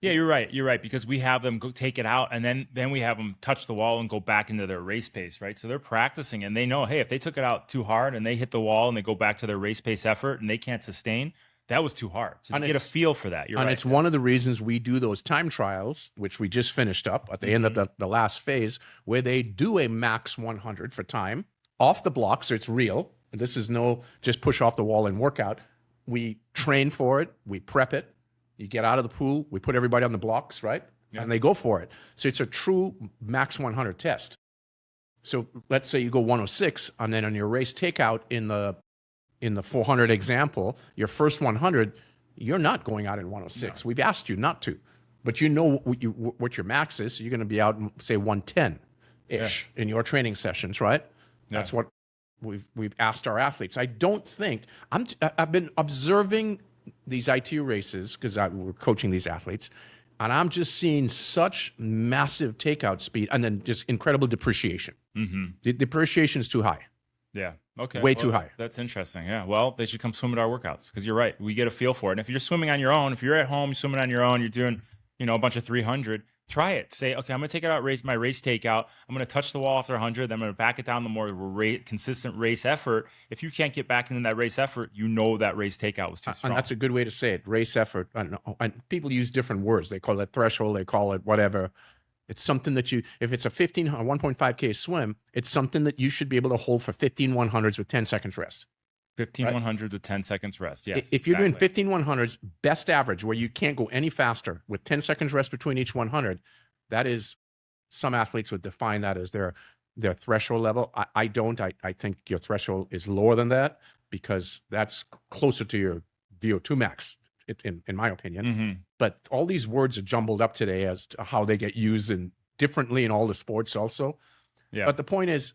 Yeah, you're right. Because we have them go take it out, and then we have them touch the wall and go back into their race pace, right? So they're practicing, and they know, hey, if they took it out too hard and they hit the wall and they go back to their race pace effort and they can't sustain, that was too hard. So to get a feel for that. You're right. And it's one of the reasons we do those time trials, which we just finished up at the end of the last phase, where they do a max 100 for time off the block. So it's real. This is no just push off the wall and workout. We train for it. We prep it. You get out of the pool. We put everybody on the blocks, right? Yeah. And they go for it. So it's a true max 100 test. So let's say you go 106, and then on your race takeout in the 400 example, your first 100, you're not going out in 106. No. We've asked you not to. but you know what your max is. So you're going to be out, say 110-ish in your training sessions, right? That's what we've asked our athletes. I don't think I've been observing these ITU races because we're coaching these athletes, and I'm just seeing such massive takeout speed and then just incredible depreciation. The depreciation is too high. Yeah. Okay. Way too high. That's interesting. Yeah. Well, they should come swim at our workouts because you're right. We get a feel for it. And if you're swimming on your own, if you're at home, you're swimming on your own, you're doing, a bunch of 300, try it. Say, okay, I'm going to take it out, my race takeout. I'm going to touch the wall after 100. Then I'm going to back it down the more consistent race effort. If you can't get back into that race effort, that race takeout was too strong. And that's a good way to say it. Race effort. And people use different words. They call it threshold. They call it whatever. It's something that if it's a 1.5K swim, it's something that you should be able to hold for 15-100s with 10 seconds rest. 15-100 with 10 seconds rest. Yes. If you're doing 15-100s, best average, where you can't go any faster with 10 seconds rest between each 100, that is, some athletes would define that as their threshold level. I don't. I think your threshold is lower than that because that's closer to your VO2 max, in my opinion. But all these words are jumbled up today as to how they get used differently in all the sports also. Yeah. But the point is,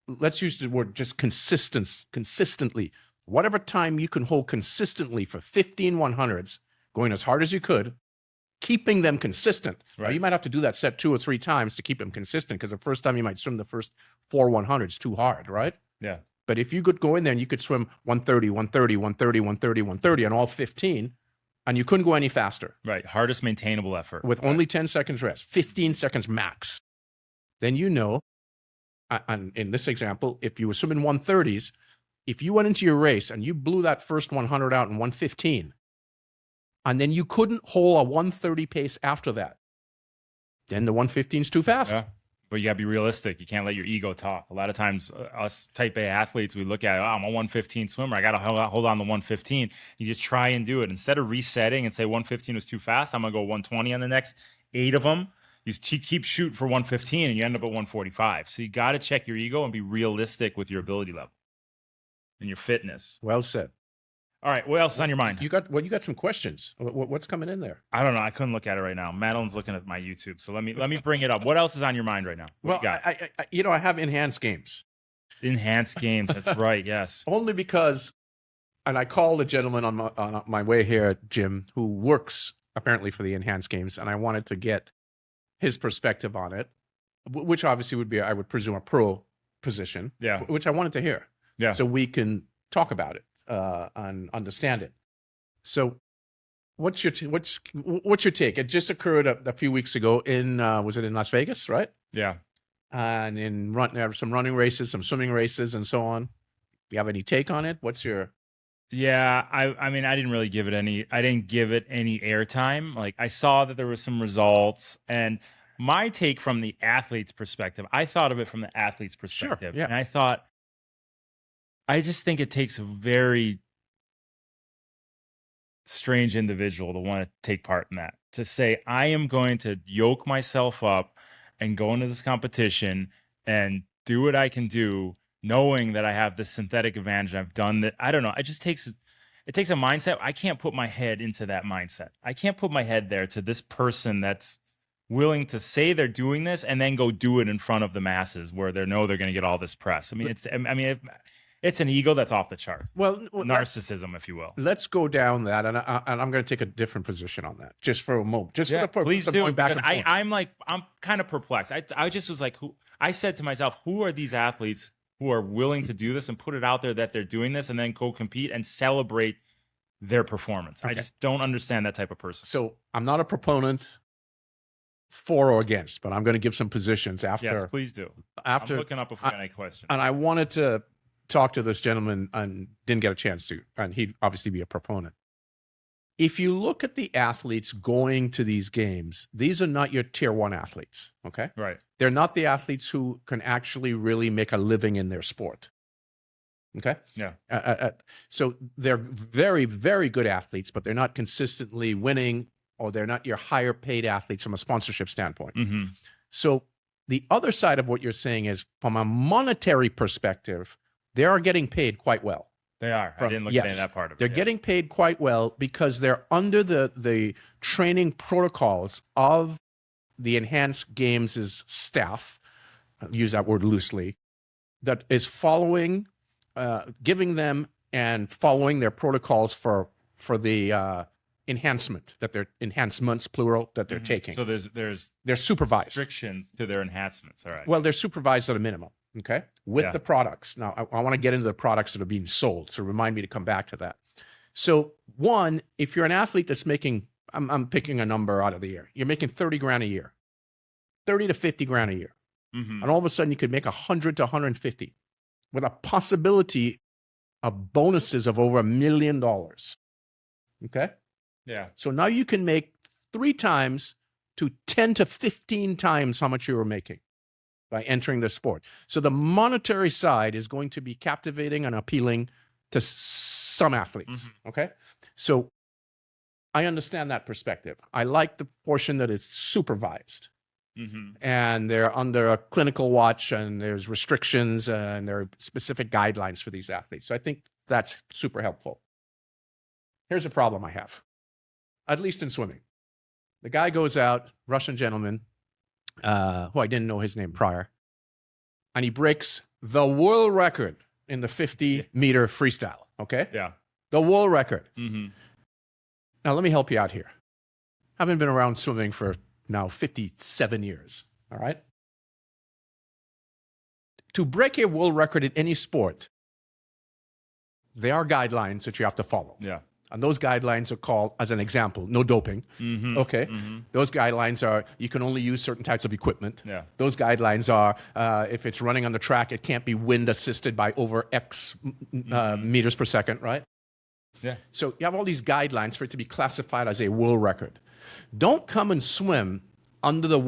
let's use the word just consistently. Whatever time you can hold consistently for 15-100s, going as hard as you could, keeping them consistent. Right. Now, you might have to do that set 2 or 3 times to keep them consistent because the first time you might swim the first 4 100s too hard, right? Yeah. But if you could go in there and you could swim 130, 130, 130, 130, 130 on all 15, and you couldn't go any faster. Right. Hardest maintainable effort. With only 10 seconds rest, 15 seconds max. Then and in this example, if you were swimming 130s, if you went into your race and you blew that first 100 out in 115, and then you couldn't hold a 130 pace after that, then the 115 is too fast. Yeah. But you got to be realistic. You can't let your ego talk. A lot of times, us type A athletes, we look at, I'm a 115 swimmer. I got to hold on to 115. You just try and do it. Instead of resetting and say 115 is too fast, I'm going to go 120 on the next 8 of them. You keep shooting for 115 and you end up at 145. So you got to check your ego and be realistic with your ability level and your fitness. Well said. All right, what else is on your mind? You got some questions. What's coming in there? I don't know. I couldn't look at it right now. Madeline's looking at my YouTube, so let me bring it up. What else is on your mind right now? Well, I have enhanced games. Enhanced games. That's right. Yes. Only because, and I called a gentleman on my way here, Jim, who works apparently for the enhanced games, and I wanted to get his perspective on it, which obviously would be, I would presume, a pro position. Yeah. Which I wanted to hear. Yeah. So we can talk about it. And understand it. So, what's your take? It just occurred a few weeks ago in was it in Las Vegas, right? Yeah. And there were some running races, some swimming races, and so on. Do you have any take on it? What's your? Yeah, I mean, I didn't give it any airtime. Like, I saw that there was some results, and my take from the athlete's perspective, I thought of it from the athlete's perspective, Sure, yeah. And I just think it takes a very strange individual to want to take part in that. To say, I am going to yoke myself up and go into this competition and do what I can do, knowing that I have this synthetic advantage. I've done that. I don't know. It takes a mindset. I can't put my head into that mindset. I can't put my head there to this person that's willing to say they're doing this and then go do it in front of the masses where they know they're going to get all this press. I mean, it's an ego that's off the charts. Well, narcissism, if you will. Let's go down that, and I'm going to take a different position on that, just for a moment. Just for the purpose please of do. Going back because I'm kind of perplexed. I just was like, I said to myself, who are these athletes who are willing to do this and put it out there that they're doing this, and then go compete and celebrate their performance? Okay. I just don't understand that type of person. So I'm not a proponent for or against, but I'm going to give some positions after. Yes, please do. I'm looking up if we got any questions. And I wanted to talk to this gentleman and didn't get a chance to, and he'd obviously be a proponent. If you look at the athletes going to these games, these are not your tier 1 athletes, okay? Right. They're not the athletes who can actually really make a living in their sport, okay? Yeah. So they're very, very good athletes, but they're not consistently winning, or they're not your higher paid athletes from a sponsorship standpoint. Mm-hmm. So the other side of what you're saying is, from a monetary perspective, they are getting paid quite well. They are. I didn't look at any of that part of it. They're getting paid quite well because they're under the training protocols of the Enhanced Games' staff. I'll use that word loosely. That is following, giving them and following their protocols for the enhancement that they're enhancements plural that they're taking. So they're supervised restriction to their enhancements. All right. Well, they're supervised at a minimum. Okay, with the products. Now, I want to get into the products that are being sold. So remind me to come back to that. So one, if you're an athlete that's making, I'm picking a number out of the air. You're making 30 grand a year, 30 to 50 grand a year, and all of a sudden you could make 100 to 150, with a possibility of bonuses of over $1 million. Okay. Yeah. So now you can make 3 times to 10 to 15 times how much you were making by entering the sport. So the monetary side is going to be captivating and appealing to some athletes. Okay. So I understand that perspective. I like the portion that is supervised. And they're under a clinical watch and there's restrictions and there are specific guidelines for these athletes. So I think that's super helpful. Here's a problem I have, at least in swimming. The guy goes out, Russian gentleman, who I didn't know his name prior, and he breaks the world record in the 50-meter freestyle, okay? Yeah. The world record. Now, let me help you out here. I haven't been around swimming for now 57 years, all right? To break a world record in any sport, there are guidelines that you have to follow. Yeah. And those guidelines are called, as an example, no doping. Okay. Those guidelines are you can only use certain types of equipment. Yeah. Those guidelines are if it's running on the track, it can't be wind assisted by over X meters per second, right? Yeah. So you have all these guidelines for it to be classified as a world record. Don't come and swim under the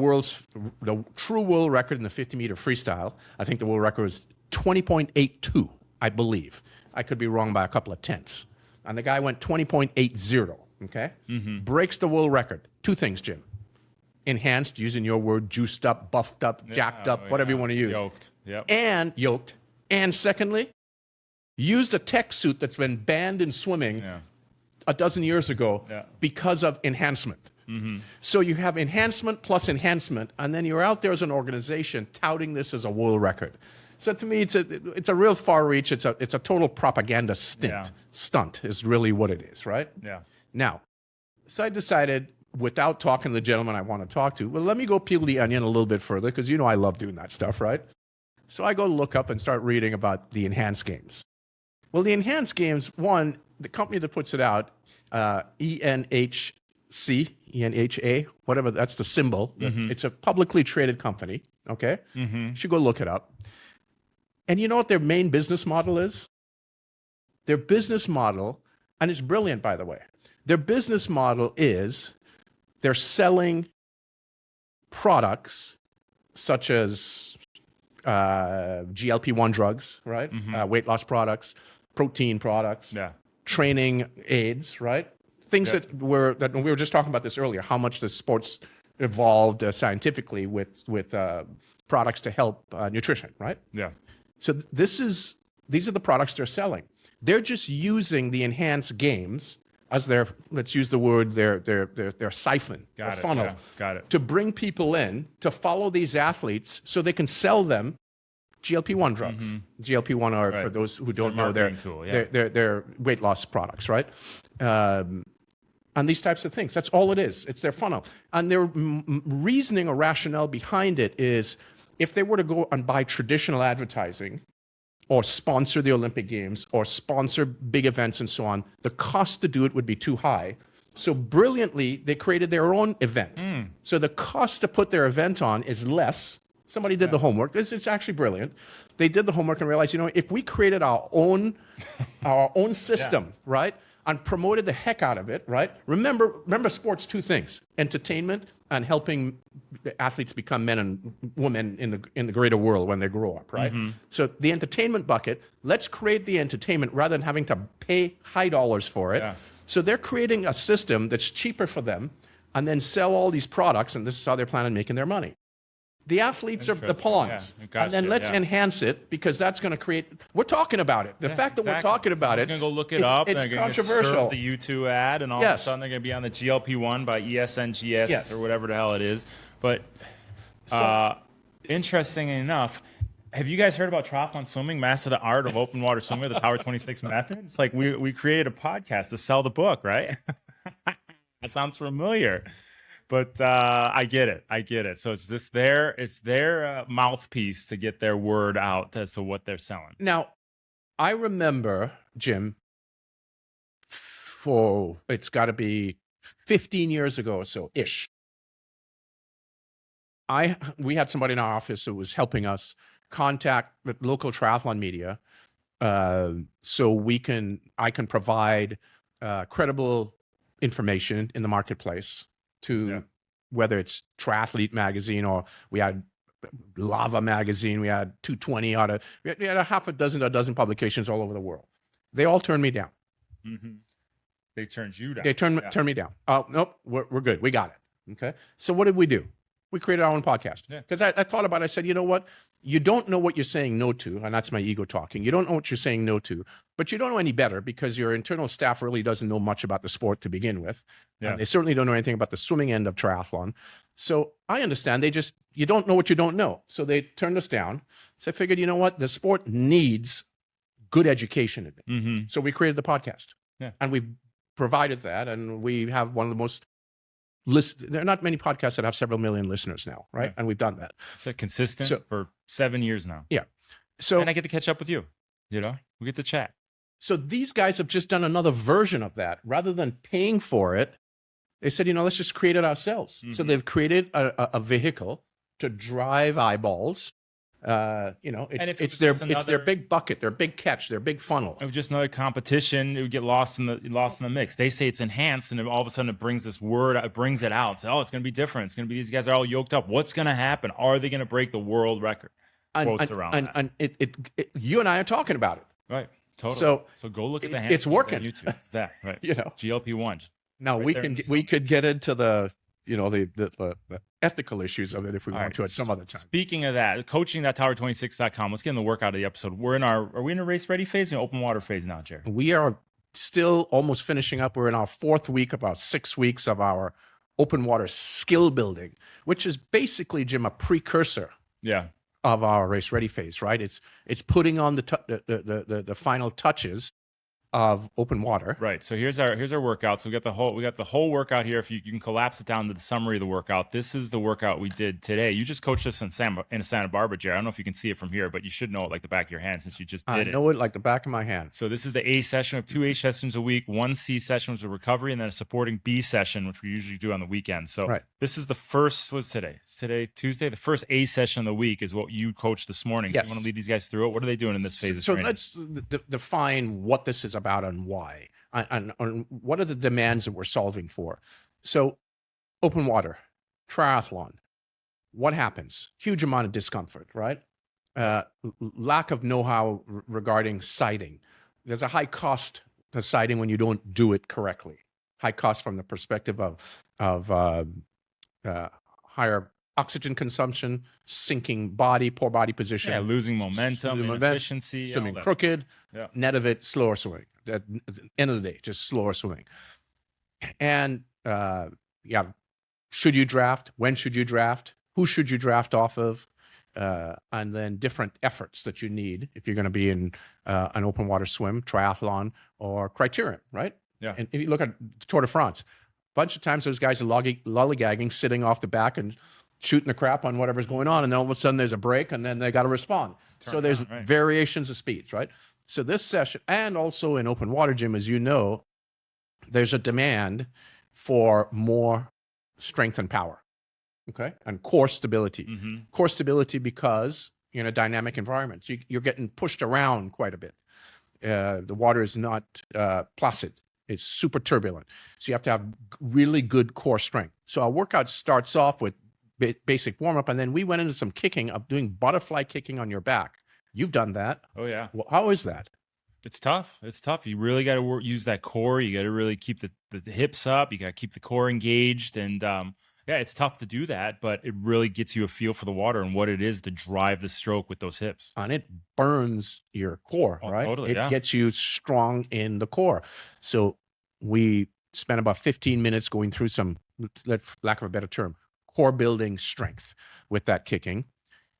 true world record in the 50-meter freestyle. I think the world record is 20.82, I believe. I could be wrong by a couple of tenths. And the guy went 20.80, okay? Breaks the world record. 2 things, Jim. Enhanced, using your word, juiced up, buffed up, jacked up, whatever you want to use. Yoked. Yep. And yoked. And secondly, used a tech suit that's been banned in swimming a dozen years ago because of enhancement. So you have enhancement plus enhancement, and then you're out there as an organization touting this as a world record. So to me, it's a real far reach. It's a total propaganda stunt is really what it is, right? Yeah. Now, so I decided, without talking to the gentleman I want to talk to, well, let me go peel the onion a little bit further, because you know I love doing that stuff, right? So I go look up and start reading about the Enhanced Games. Well, the Enhanced Games, one, the company that puts it out, ENHC, ENHA, whatever, that's the symbol. It's a publicly traded company, okay? You should go look it up. And you know what their main business model is? Their business model, and it's brilliant, by the way. Their business model is they're selling products such as GLP-1 drugs, right? Weight loss products, protein products, training aids, right? Things that we were just talking about this earlier, how much the sports evolved scientifically with products to help nutrition, right? Yeah. So these are the products they're selling. They're just using the Enhanced Games as their, let's use the word, their siphon, their funnel, to bring people in to follow these athletes so they can sell them GLP-1 drugs. GLP-1 are, for those who don't know, they're weight loss products, right? And these types of things. That's all it is. It's their funnel. And their reasoning or rationale behind it is, if they were to go and buy traditional advertising or sponsor the Olympic Games or sponsor big events and so on, the cost to do it would be too high. So brilliantly, they created their own event. So the cost to put their event on is less. Somebody did the homework. It's actually brilliant. They did the homework and realized, if we created our own system, right, and promoted the heck out of it, right? Remember sports, 2 things: entertainment and helping the athletes become men and women in the greater world when they grow up, right? So the entertainment bucket, let's create the entertainment rather than having to pay high dollars for it. So they're creating a system that's cheaper for them and then sell all these products, and this is how they're planning on making their money. The athletes are the Interesting. pawns. Yeah. Gotcha. And then let's enhance it because that's going to create. We're talking about it. The fact that we're talking about it. Someone's going to go look it up. It's They're going to controversial. serve the YouTube ad, and all of a sudden they're going to be on the GLP-1 by ESNGS or whatever the hell it is. But interesting enough, have you guys heard about triathlon swimming, Master the Art of Open Water Swimming, the Tower 26 method? It's like we created a podcast to sell the book, right? That sounds familiar. But I get it. So it's their mouthpiece to get their word out as to what they're selling. Now, I remember, Jim, it's got to be 15 years ago or so ish. We had somebody in our office who was helping us contact the local triathlon media, so I can provide credible information in the marketplace to whether it's Triathlete magazine or we had Lava magazine, we had 220 we had a half a dozen publications all over the world. They all turned me down. Mm-hmm. They turned you down. They turned me down. Oh, nope, we're good. We got it. Okay. So what did we do? We created our own podcast. Because I thought about it. I said, you know what? You don't know what you're saying no to, and that's my ego talking. You don't know what you're saying no to, but you don't know any better because your internal staff really doesn't know much about the sport to begin with. Yeah. And they certainly don't know anything about the swimming end of triathlon. So I understand you don't know what you don't know. So they turned us down. So I figured, you know what? The sport needs good education in it. Mm-hmm. So we created the podcast. Yeah. And we've provided that, and we have one of the most there are not many podcasts that have several million listeners now, right? Yeah. And we've done that. So consistent for 7 years now. Yeah. So and I get to catch up with you. You know, we get to chat. So these guys have just done another version of that. Rather than paying for it, they said, let's just create it ourselves. Mm-hmm. So they've created a vehicle to drive eyeballs. It's their big bucket, their big catch, their big funnel. It was just another competition. It would get lost in the mix. They say it's enhanced, and all of a sudden it brings this word, it brings it out. So, it's going to be different. It's going to be these guys are all yoked up. What's going to happen? Are they going to break the world record? Quotes around that. You and I are talking about it, right? Totally. So go look at the hands. It's working. On YouTube. That right. GLP-1. Now we could get into the ethical issues of it if we want to at some other time. Speaking of that, coaching.tower26.com. Let's get in the workout of the episode. Are we in a race ready phase or open water phase now, Gerry? We are still almost finishing up. We're in our 4th week, about 6 weeks of our open water skill building, which is basically, Jim, a precursor. Yeah. Of our race ready phase, right? It's putting on the final touches of open water. Right. So here's our workout. So we got the whole workout here. If you can collapse it down to the summary of the workout. This is the workout we did today. You just coached us in Santa Barbara, Gerry. I don't know if you can see it from here, but you should know it like the back of your hand since you just did it. I know it like the back of my hand. So this is the A session. We have 2 A sessions a week, 1 C session, which is a recovery, and then a supporting B session, which we usually do on the weekend. So This is the first, what's today? It's today, Tuesday. The first A session of the week is what you coached this morning. Yes. So you want to lead these guys through it? What are they doing in this phase of training? Let's define what this is about and why. And what are the demands that we're solving for? So open water, triathlon, what happens? Huge amount of discomfort, right? Lack of know-how regarding sighting. There's a high cost to sighting when you don't do it correctly. High cost from the perspective of higher oxygen consumption, sinking body, poor body position. Yeah, losing momentum, inefficiency. Swimming crooked, net of it, slower swimming. At the end of the day, just slower swimming. And should you draft? When should you draft? Who should you draft off of? And then different efforts that you need if you're going to be in an open water swim, triathlon, or criterium, right? Yeah. And if you look at Tour de France, a bunch of times those guys are lollygagging, sitting off the back and shooting the crap on whatever's going on, and then all of a sudden there's a break, and then they got to respond. So there's variations of speeds, right? So this session, and also in open water, Jim, as you know, there's a demand for more strength and power, okay? And core stability. Mm-hmm. Core stability because you're in a dynamic environment. So you're getting pushed around quite a bit. The water is not placid. It's super turbulent. So you have to have really good core strength. So our workout starts off with basic warm-up, and then we went into some kicking of doing butterfly kicking on your back. You've done that. Oh, yeah. Well, how is that? It's tough. It's tough. You really got to use that core. You got to really keep the hips up. You got to keep the core engaged. And Yeah, it's tough to do that, but it really gets you a feel for the water and what it is to drive the stroke with those hips. And it burns your core, Oh, right? totally, It yeah. gets you strong in the core. So we spent about 15 minutes going through some, lack of a better term, core building strength with that kicking.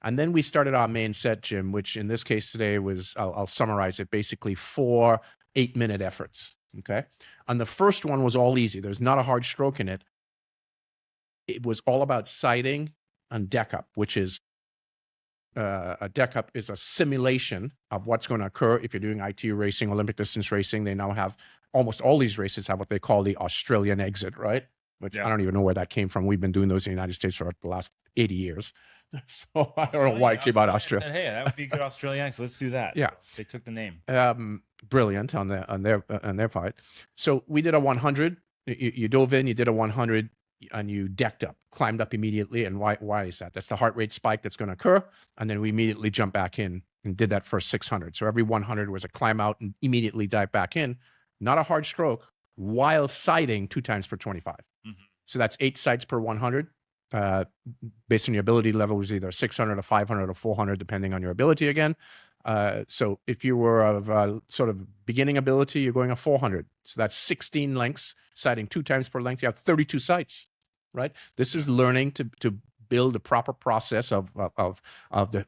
And then we started our main set, Jim, which in this case today was, I'll summarize it, basically 4 8-minute efforts. Okay. And the first one was all easy. There's not a hard stroke in it. It was all about sighting and deck up, which is a deck up is a simulation of what's going to occur if you're doing ITU racing, Olympic distance racing. They now have almost all these races have what they call the Australian exit, right? Which I don't even know where that came from. We've been doing those in the United States for the last 80 years. So I don't know why it came out of Australia. Said, hey, that would be a good Australian exit. Let's do that. Yeah. So they took the name. Brilliant on their part. So we did a 100. You dove in, you did a 100, and you decked up, climbed up immediately. And why is that? That's the heart rate spike that's going to occur. And then we immediately jump back in and did that for 600. So every 100 was a climb out and immediately dive back in. Not a hard stroke while sighting 2 times per 25. Mm-hmm. So that's 8 sights per 100. Based on your ability level, was either 600 or 500 or 400, depending on your ability again. So if you were of sort of beginning ability, you're going a 400. So that's 16 lengths, sighting 2 times per length. You have 32 sights, right? This is learning to build a proper process of the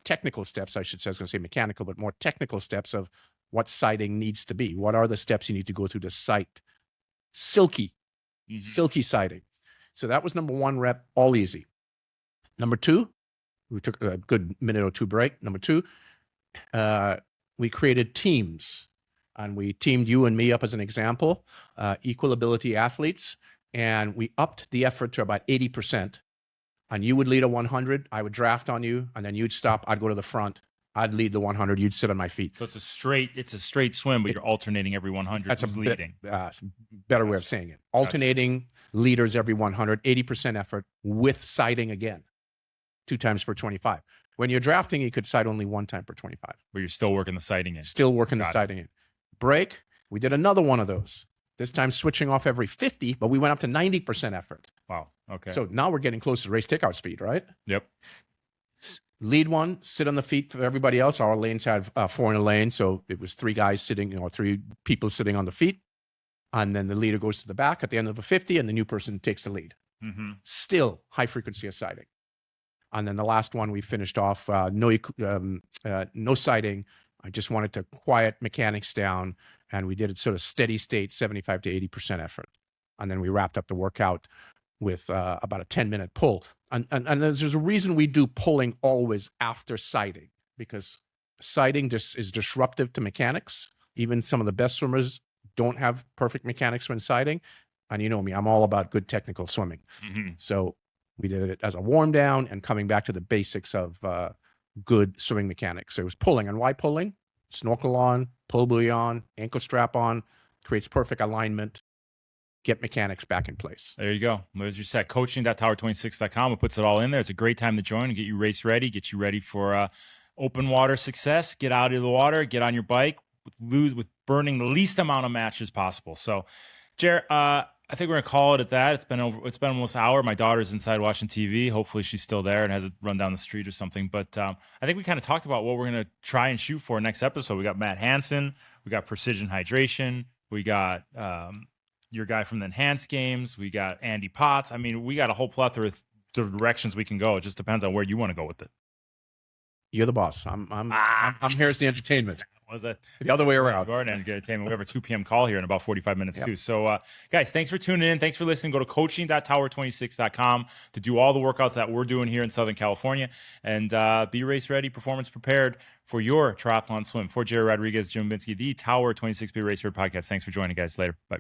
technical steps, I should say. I was going to say mechanical, but more technical steps of what sighting needs to be. What are the steps you need to go through to sight silky sighting? So that was number 1 rep, all easy. Number 2, we took a good minute or 2 break. Number 2, we created teams, and we teamed you and me up as an example, equal ability athletes, and we upped the effort to about 80%. And you would lead a 100, I would draft on you, and then you'd stop, I'd go to the front, I'd lead the 100, you'd sit on my feet. So it's a straight swim, but you're alternating every 100. That's who's leading. Better way of saying it. Alternating leaders every 100, 80% effort with sighting again, 2 times per 25. When you're drafting, you could sight only 1 time per 25. But you're still working the sighting in. Still working the sighting in. Break, we did another one of those. This time switching off every 50, but we went up to 90% effort. Wow. Okay. So now we're getting close to race takeout speed, right? Yep. Lead one, sit on the feet for everybody else. Our lanes had 4 in a lane, so it was 3 guys sitting, 3 people sitting on the feet. And then the leader goes to the back at the end of a 50, and the new person takes the lead. Mm-hmm. Still high frequency of sighting. And then the last one we finished off, no sighting. I just wanted to quiet mechanics down, and we did it sort of steady state, 75 to 80% effort. And then we wrapped up the workout with about a 10-minute pull. And there's a reason we do pulling always after sighting, because sighting just is disruptive to mechanics. Even some of the best swimmers don't have perfect mechanics when sighting. And you know me, I'm all about good technical swimming. Mm-hmm. So we did it as a warm down and coming back to the basics of good swimming mechanics. So it was pulling. And why pulling? Snorkel on, pull buoy on, ankle strap on, creates perfect alignment. Get mechanics back in place. There you go. There's your set. Coaching.tower26.com. It puts it all in there. It's a great time to join and get you race ready, get you ready for open water success. Get out of the water, get on your bike with burning the least amount of matches possible. So, Gerry, I think we're gonna call it at that. It's been almost an hour. My daughter's inside watching TV. Hopefully she's still there and hasn't run down the street or something. But I think we kind of talked about what we're gonna try and shoot for next episode. We got Matt Hanson, we got Precision Hydration, we got your guy from the Enhanced Games, we got Andy Potts. I mean, we got a whole plethora of directions we can go. It just depends on where you want to go with it. You're the boss. I'm here as the entertainment. Was it the other way around? Entertainment. We have a 2 p.m. call here in about 45 minutes too. So, guys, thanks for tuning in. Thanks for listening. Go to coaching.tower26.com to do all the workouts that we're doing here in Southern California, and be race ready, performance prepared for your triathlon swim. For Gerry Rodriguez, Jim Binsky, the Tower 26B Race Podcast. Thanks for joining, guys. Later. Bye.